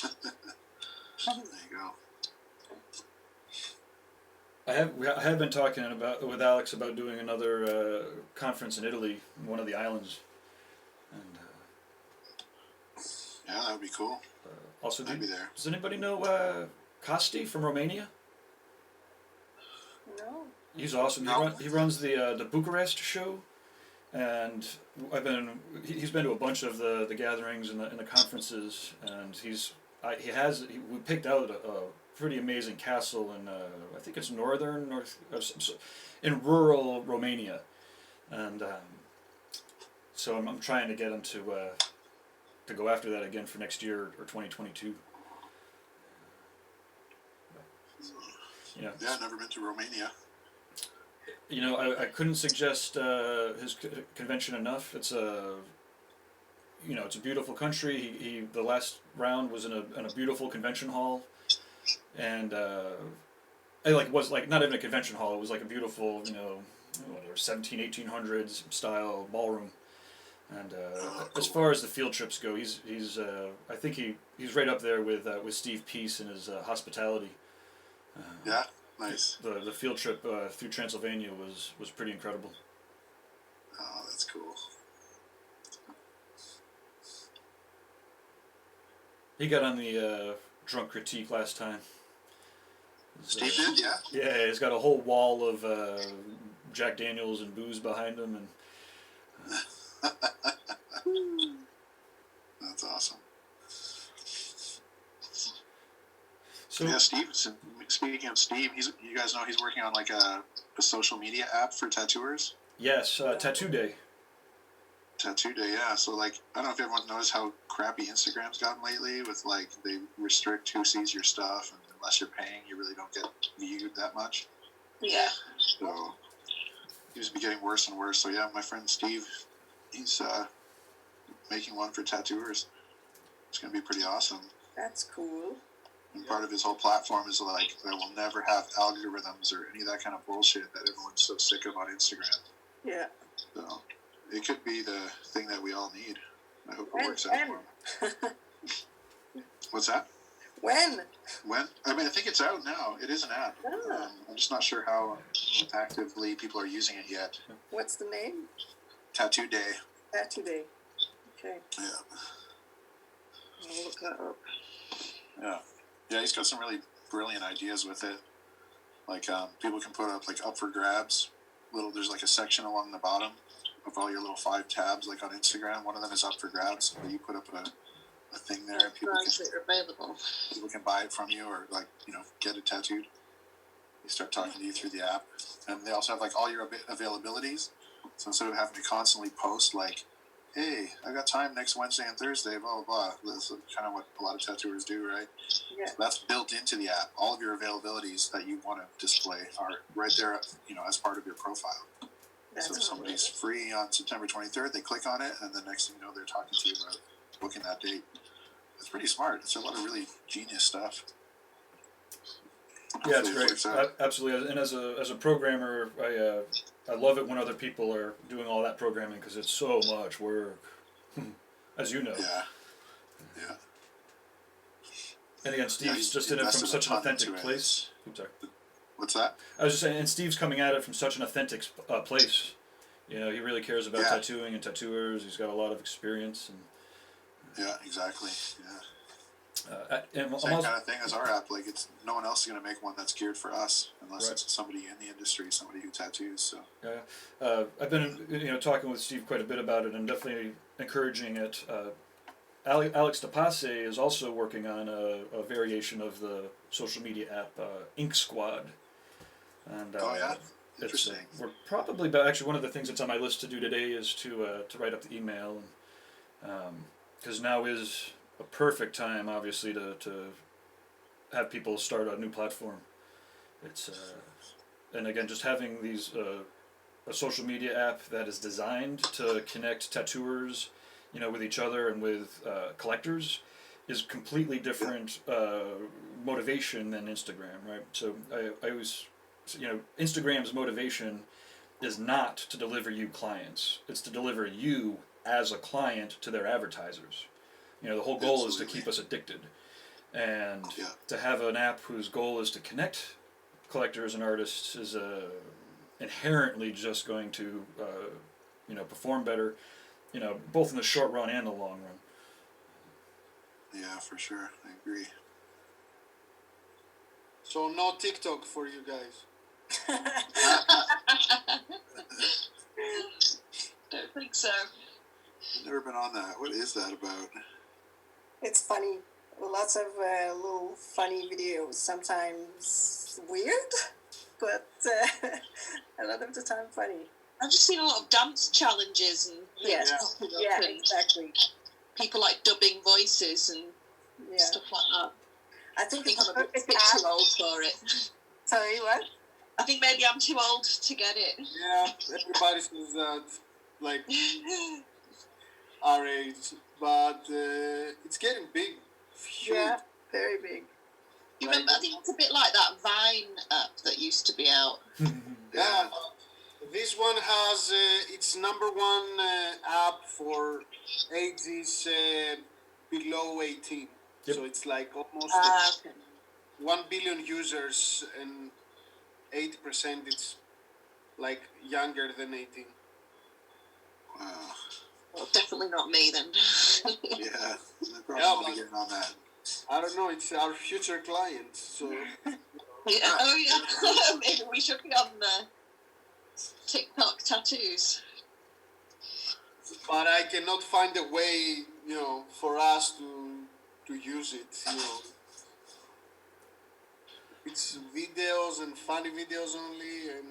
There you go. I have been talking with Alex about doing another conference in Italy, in one of the islands, and yeah, that would be cool. Also, I'd be there. Does anybody know Costi from Romania? No. He's awesome. He runs the Bucharest show, and he's been to a bunch of the gatherings and the conferences, and we picked out a pretty amazing castle in I think it's in rural Romania, and so I'm trying to get him to go after that again for next year or 2022. Yeah, I've never been to Romania. I couldn't suggest his convention enough. It's it's a beautiful country. The last round was in a beautiful convention hall, and it was not even a convention hall. It was like a beautiful 1800s style ballroom. And as far as the field trips go, he's I think he's right up there with Steve Peace and his hospitality. Yeah, nice. The field trip through Transylvania was pretty incredible. Oh, that's cool. He got on the drunk critique last time. Steve did, yeah. Yeah, he's got a whole wall of Jack Daniels and booze behind him, and. That's awesome. So yeah, Steve. Speaking of Steve, you guys know he's working on like a social media app for tattooers. Yes, Tattoo Day. Tattoo Day, yeah. So like, I don't know if everyone knows how crappy Instagram's gotten lately. With like, they restrict who sees your stuff, and unless you're paying, you really don't get viewed that much. Yeah. So he was getting worse and worse. So yeah, my friend Steve, he's making one for tattooers. It's gonna be pretty awesome. That's cool. And part of his whole platform is like, I will never have algorithms or any of that kind of bullshit that everyone's so sick of on Instagram. Yeah. So it could be the thing that we all need. I hope it works out for him. What's that? When? I mean, I think it's out now. It is an app. Ah. I'm just not sure how actively people are using it yet. What's the name? Tattoo Day. Tattoo Day. Okay. Yeah. I'll look that up. Yeah. Yeah, he's got some really brilliant ideas with it. Like, people can put up for grabs. There's like a section along the bottom of all your little 5 tabs, like on Instagram. One of them is up for grabs. So you put up a thing there, and people can buy it from you, or get it tattooed. They start talking to you through the app, and they also have like all your availabilities. So instead of having to constantly post like, "Hey, I got time next Wednesday and Thursday," blah blah blah. That's kind of what a lot of tattooers do, right? Yeah. So that's built into the app. All of your availabilities that you want to display are right there, as part of your profile. So if somebody's free on September 23rd, they click on it, and the next thing you know, they're talking to you about booking that date. It's pretty smart. It's a lot of really genius stuff. Yeah, it's great. Absolutely. And as a programmer, I love it when other people are doing all that programming, because it's so much work, as you know. Yeah. Yeah. And again, Steve's just in it from such an authentic place. Oops, sorry. What's that? I was just saying, and Steve's coming at it from such an authentic place. He really cares about tattooing and tattooers. He's got a lot of experience. And yeah, exactly. Yeah. And Same kind of thing as our app. Like, it's no one else is going to make one that's geared for us unless it's somebody in the industry, somebody who tattoos. So yeah, I've been talking with Steve quite a bit about it, and definitely encouraging it. Alex DePasse is also working on a variation of the social media app, Ink Squad. And interesting. We're probably, but actually one of the things that's on my list to do today is to write up the email, because now is a perfect time, obviously, to have people start a new platform. It's and again, just having these a social media app that is designed to connect tattooers, with each other and with collectors, is completely different motivation than Instagram, right? So I always, Instagram's motivation is not to deliver you clients; it's to deliver you as a client to their advertisers. The whole goal is to keep us addicted, and to have an app whose goal is to connect collectors and artists is inherently just going to perform better, both in the short run and the long run. Yeah, for sure, I agree. So no TikTok for you guys. Don't think so. I've never been on that. What is that about? It's funny. Lots of little funny videos. Sometimes weird, but a lot of the time funny. I've just seen a lot of dance challenges and things popping up. Yeah, and exactly. people like dubbing voices and stuff like that. I think I'm a bit too old for it. Sorry, what? I think maybe I'm too old to get it. Yeah, everybody says that, like our age, but it's getting big. Huge. Yeah, very big. You remember? I think it's a bit like that Vine app that used to be out. Yeah, this one has its number one app for ages below 18. Yep. So it's like almost Okay. 1 billion users, and 80% it's like younger than 18. Wow. Well, definitely not me then. Yeah, I probably be getting on that. I don't know, it's our future client, so... Maybe we should be on the TikTok tattoos. But I cannot find a way, for us to use it, It's videos and funny videos only, and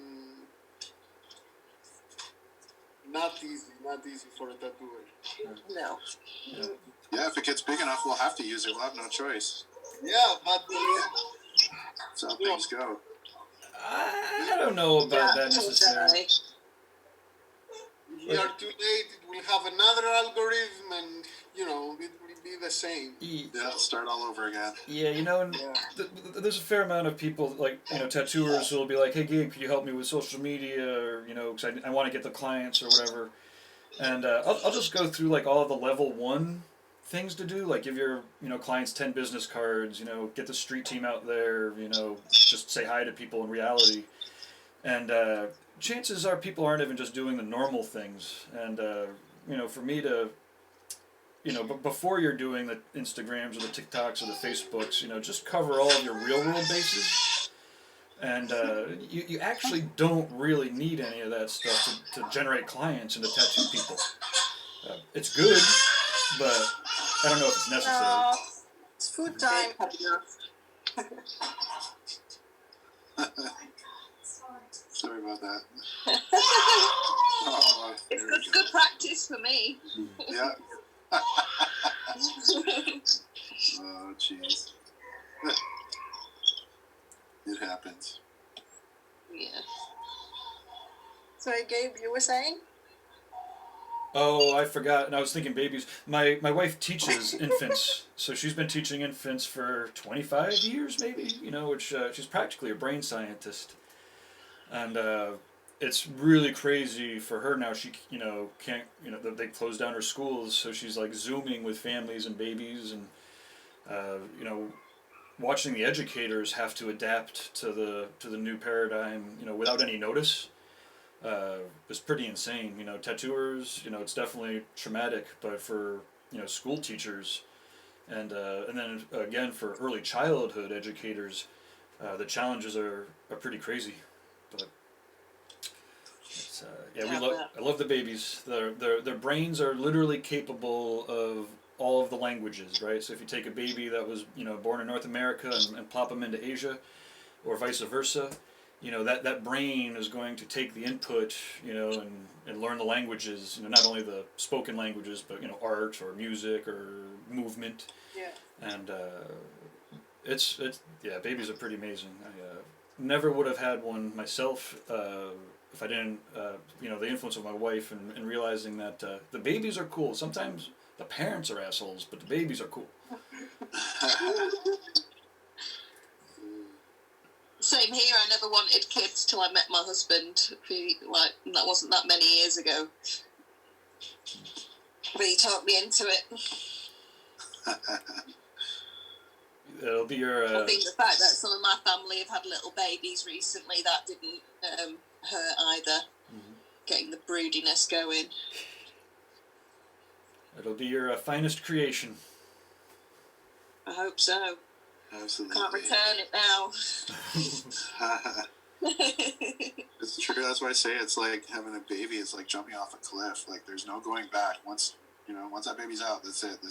not easy for a tattooer. No. Yeah, if it gets big enough, we'll have to use it. We'll have no choice. Yeah, but That's how things go. I don't know about that necessarily. if we are too late, it will have another algorithm, and it will be the same. Yeah, start all over again. Yeah, and there's a fair amount of people, like, tattooers who will be like, "Hey, Gabe, can you help me with social media?" Or, because I want to get the clients or whatever. And I'll just go through, like, all the level 1 things to do, like give your clients 10 business cards, get the street team out there, just say hi to people in reality, and chances are people aren't even just doing the normal things, and for me to but before you're doing the Instagrams or the TikToks or the Facebooks, just cover all of your real world bases. And you actually don't really need any of that stuff to generate clients and to tattoo people. It's good, but I don't know if it's necessary. It's food time. Sorry about that. It's good practice for me. Yeah. Oh, jeez. It happens. Yeah. Sorry, Gabe, you were saying? Oh, I forgot. And I was thinking babies. My wife teaches infants, so she's been teaching infants for 25 years, maybe. Which she's practically a brain scientist, and it's really crazy for her now. She can't they closed down her schools, so she's like Zooming with families and babies, and watching the educators have to adapt to the new paradigm, without any notice. Is pretty insane. Tattooers, it's definitely traumatic, but for school teachers, and then again for early childhood educators, the challenges are pretty crazy. But it's, I love the babies. Their brains are literally capable of all of the languages, right? So if you take a baby that was born in North America and plop them into Asia, or vice versa, that brain is going to take the input, and learn the languages, not only the spoken languages, but art or music or movement. Yeah. And it's babies are pretty amazing. I never would have had one myself if I didn't, the influence of my wife and realizing that the babies are cool. Sometimes the parents are assholes, but the babies are cool. Same here. I never wanted kids till I met my husband. That wasn't that many years ago. But he talked me into it. It'll be your. I think the fact that some of my family have had little babies recently, that didn't hurt either. Mm-hmm. Getting the broodiness going. It'll be your finest creation. I hope so. Absolutely. Can't return it now. It's true. That's why I say it's like having a baby. It's like jumping off a cliff. Like there's no going back. Once that baby's out, that's it.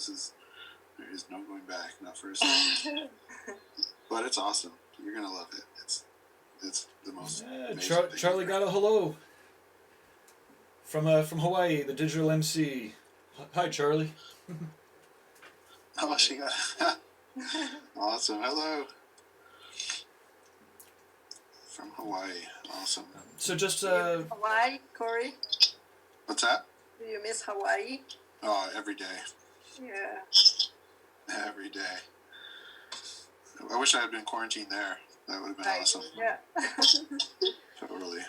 There is no going back. Not for a second. But it's awesome. You're gonna love it. It's the most. Yeah, Charlie got a hello from Hawaii. The digital MC. Hi, Charlie. Oh, she got. Awesome. Hello. From Hawaii. Awesome. So just Hawaii, Cory? What's that? Do you miss Hawaii? Oh, every day. Yeah. Every day. I wish I had been quarantined there. That would have been awesome. Yeah. Totally.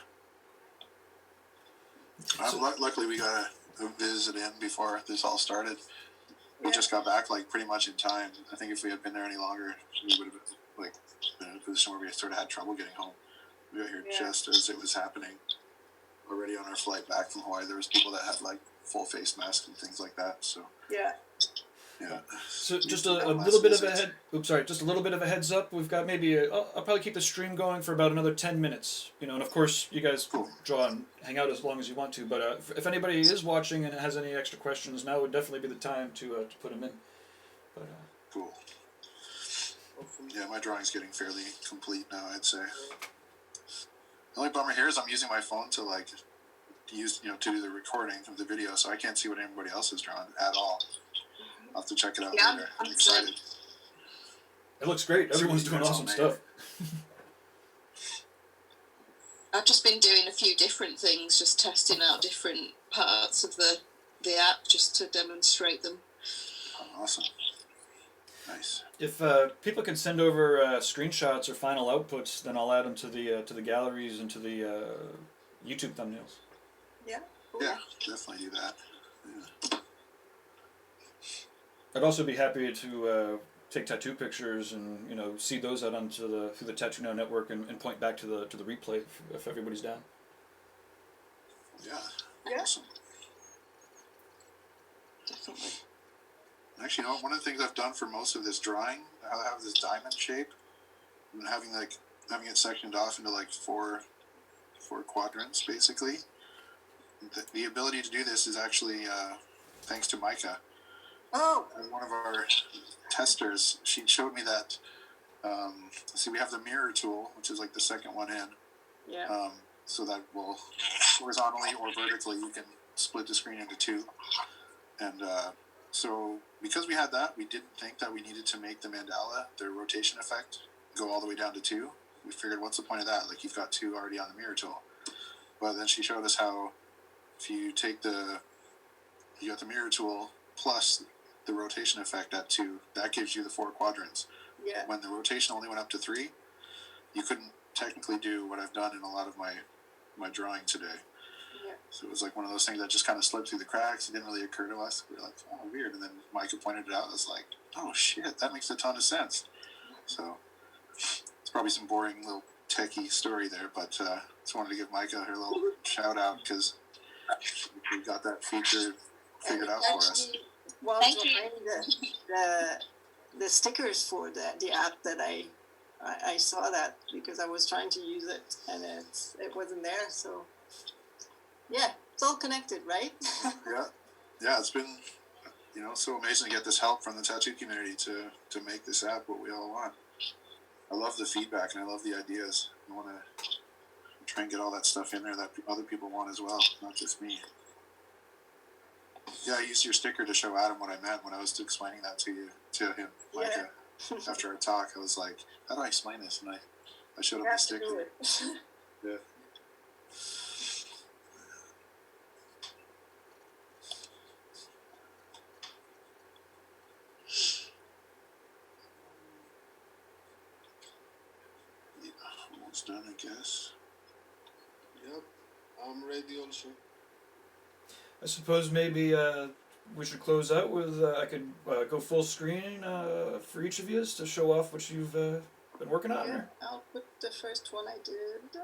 Luckily, we got a visit in before this all started. We just got back pretty much in time. I think if we had been there any longer, we would have been in a position where we sort of had trouble getting home. We got here just as it was happening. Already on our flight back from Hawaii, there was people that had full face masks and things like that. So yeah. So just a little bit of a head. Oops, sorry. Just a little bit of a heads up. We've got maybe I'll probably keep the stream going for about another 10 minutes. And of course you guys draw and hang out as long as you want to. But if anybody is watching and has any extra questions, now would definitely be the time to put them in. But cool. Yeah, my drawing's getting fairly complete now, I'd say. The only bummer here is I'm using my phone to to do the recording of the video, so I can't see what anybody else is drawing at all. I'll have to check it out later. I'm excited. It looks great. Everyone's doing awesome stuff. I've just been doing a few different things, just testing out different parts of the app just to demonstrate them. Oh, awesome. Nice. If people can send over screenshots or final outputs, then I'll add them to the galleries and to the YouTube thumbnails. Yeah. Cool. Yeah, definitely do that. Yeah. I'd also be happy to take tattoo pictures and see those out onto through the TattooNOW network and point back to the replay if everybody's down. Yeah. Yeah. Awesome. Definitely. Actually, one of the things I've done for most of this drawing, I have this diamond shape, and having it sectioned off into like four quadrants, basically. The ability to do this is actually thanks to Maika. Oh. As one of our testers, she showed me that. See, we have the mirror tool, which is like the second one in. Yeah. So that will horizontally or vertically, you can split the screen into two. And so because we had that, we didn't think that we needed to make the mandala, the rotation effect, go all the way down to 2. We figured, what's the point of that? Like, you've got 2 already on the mirror tool. But then she showed us how if you take you got the mirror tool plus the rotation effect at 2, that gives you the 4 quadrants. Yeah. When the rotation only went up to 3, you couldn't technically do what I've done in a lot of my drawing today. Yeah. So it was like one of those things that just kind of slipped through the cracks. It didn't really occur to us. We were like, oh, weird. And then Maika pointed it out. I was like, oh, shit, that makes a ton of sense. So it's probably some boring little techie story there, but just wanted to give Maika her little shout out because we got that feature figured out for us. Well, Thank you. The stickers for the app that I saw that because I was trying to use it and it wasn't there. So yeah, it's all connected, right? Yeah, it's been so amazing to get this help from the tattoo community to make this app what we all want. I love the feedback and I love the ideas. I want to try and get all that stuff in there that other people want as well, not just me. Yeah, I used your sticker to show Adam what I meant when I was explaining that to him. Like after our talk, I was like, "How do I explain this?" And I showed him the sticker. Yeah. Almost done, I guess. Yep, I'm ready also. I suppose maybe we should close out with I could go full screen for each of you to show off what you've been working on. Yeah, Or? I'll put the first one I did.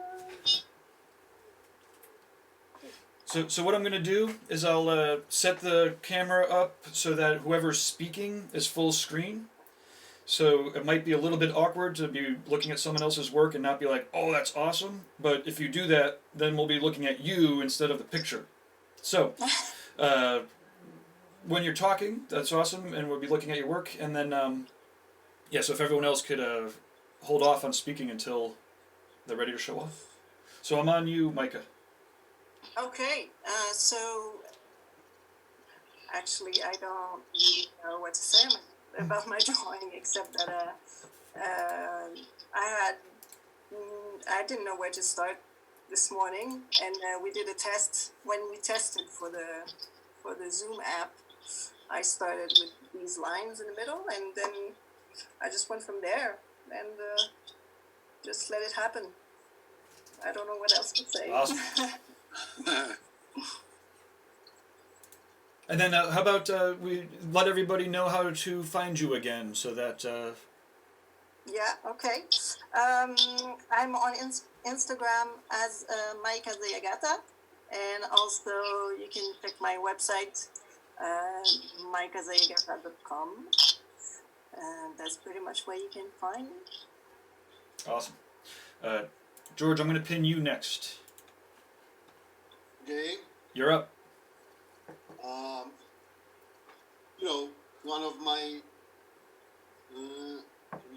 So what I'm going to do is I'll set the camera up so that whoever's speaking is full screen. So it might be a little bit awkward to be looking at someone else's work and not be like, oh, that's awesome. But if you do that, then we'll be looking at you instead of the picture. So when you're talking, that's awesome, and we'll be looking at your work. And then, so if everyone else could hold off on speaking until they're ready to show off. So I'm on you, Maika. Okay, so actually I don't really know what to say about my drawing except that I didn't know where to start this morning, and we did a test. When we tested for the Zoom app, I started with these lines in the middle, and then I just went from there and just let it happen. I don't know what else to say. Awesome. And then how about we let everybody know how to find you again so that... Yeah, okay. I'm on Instagram as Maika Zayagata, and also you can check my website, maikazayagata.com, and that's pretty much where you can find me. Awesome. George, I'm going to pin you next. Okay. You're up. One of my, can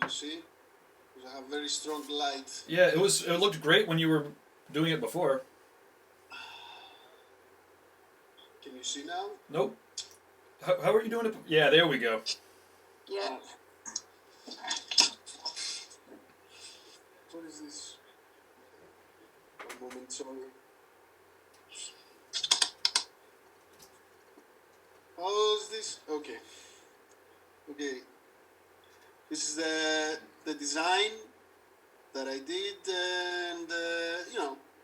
you see? I have very strong light. Yeah, it looked great when you were doing it before. Can you see now? Nope. How are you doing it? Yeah, there we go. Yeah. What is this? One moment, sorry. How's this? Okay. This is the design that I did, and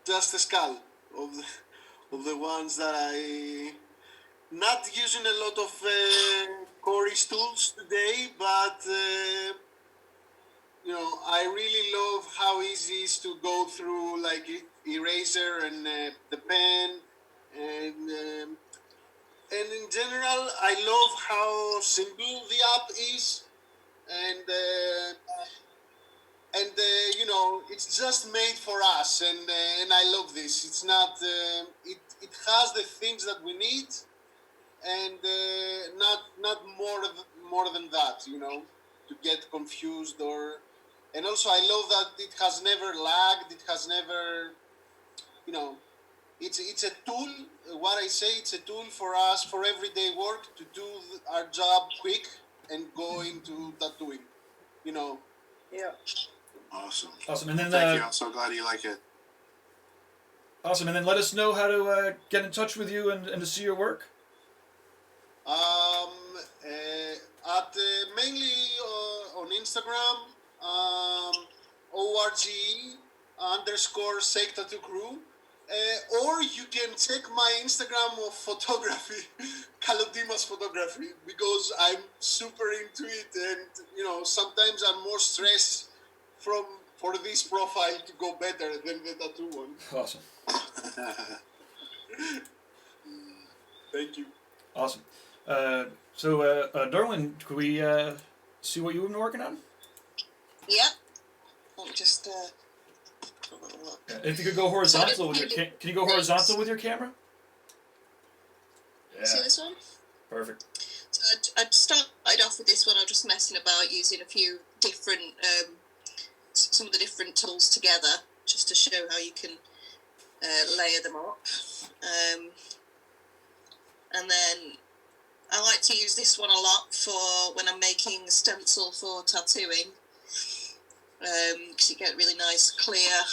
just a skull of the ones that I not using a lot of Cory's tools today, but you know, I really love how easy it is to go through like eraser and the pen, and in general, I love how simple the app is, and you know, it's just made for us, and I love this. It's not it has the things that we need, and not more than that, you know, to get confused or. And also, I love that it has never lagged. It has never, you know, it's a tool. What I say, it's a tool for us for everyday work to do our job quick and go into tattooing. You know. Yeah. Awesome. Awesome. And then Thank you. I'm so glad you like it. awesome. And then let us know how to get in touch with you and to see your work. At mainly on Instagram, orge _ Sake Tattoo Crew. Or you can check my Instagram of photography, Kalodimas photography, because I'm super into it, and you know, sometimes I'm more stressed for this profile to go better than the tattoo one. Awesome. Thank you. Awesome. So Derwyn, could we see what you've been working on? Yep. Let me just a little look. If you could go horizontal with your can you go horizontal with your camera? Yeah. See this one? Perfect. So I'd started off with this one. I was just messing about using a few different, some of the different tools together, just to show how you can layer them up. And then I like to use this one a lot for when I'm making a stencil for tattooing, because you get really nice, clear,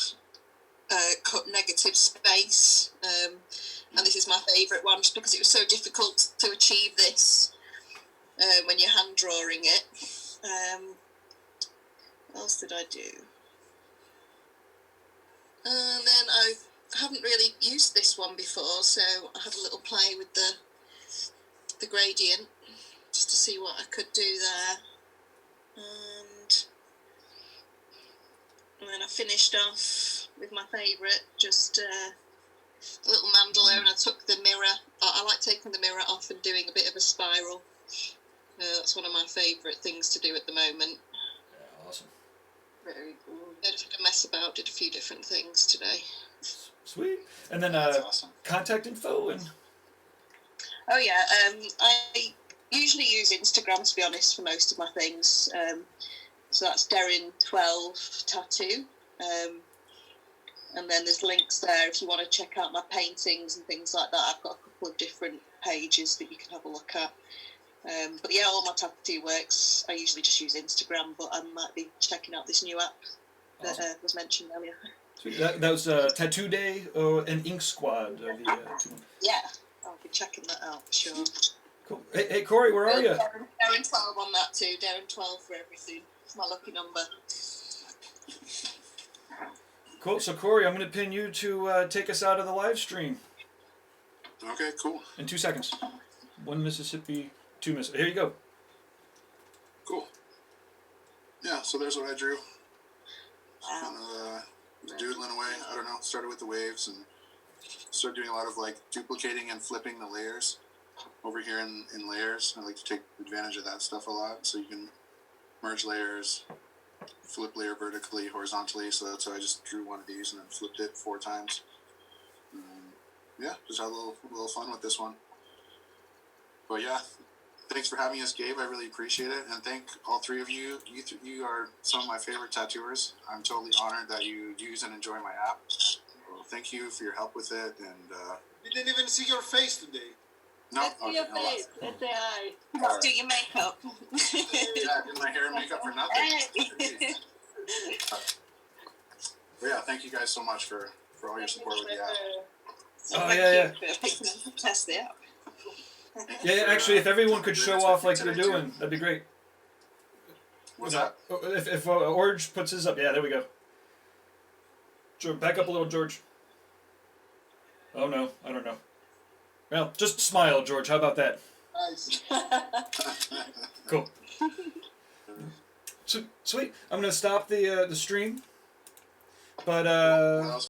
cut negative space. And this is my favourite one, just because it was so difficult to achieve this when you're hand drawing it. What else did I do? And then I haven't really used this one before, so I had a little play with the gradient just to see what I could do there. And then I finished off with my favourite, just a little mandala, and I took the mirror. I like taking the mirror off and doing a bit of a spiral. That's one of my favourite things to do at the moment. Yeah, awesome. Very cool. I just had to mess about, did a few different things today. Sweet. And then That's awesome. contact info and. Oh yeah, I usually use Instagram, to be honest, for most of my things. So that's Derwyn12 Tattoo. And then there's links there if you want to check out my paintings and things like that. I've got a couple of different pages that you can have a look at. But yeah, all my tattoo works, I usually just use Instagram, but I might be checking out this new app that was mentioned earlier. Sweet. That was Tattoo Day and Ink Squad. The two. Yeah, I'll be checking that out for sure. Cool. Hey, Cory, where are you? Derwyn 12 on that too. Derwyn 12 for everything. It's my lucky number. Cool. So, Cory, I'm going to pin you to take us out of the live stream Okay, cool. in 2 seconds. 1 Mississippi, 2 Mississippi. Here you go. Cool. Yeah, so there's what I drew. Wow. Kind of doodling away. I don't know. Started with the waves and started doing a lot of like duplicating and flipping the layers over here in layers. I like to take advantage of that stuff a lot. So you can merge layers, flip layer vertically, horizontally. So that's why I just drew one of these and then flipped it 4 times. Yeah, just had a little fun with this one. But yeah, thanks for having us, Gabe. I really appreciate it, and thank all 3 of you. You are some of my favorite tattooers. I'm totally honored that you use and enjoy my app. Well, thank you for your help with it. And We didn't even see your face today. no, Let's see your face. Let's say hi. Let's do your makeup. Yeah, I did my hair and makeup for nothing. But yeah, thank you guys so much for all your support with the app. Oh, yeah. Test the app. Yeah, actually, if everyone could show off like you're doing, that'd be great. What's that? If Orge puts his up, yeah, there we go. George, back up a little, George. Oh no, I don't know. Well, just smile, George. How about that? Nice. Cool. So, sweet. I'm gonna stop the stream, but That was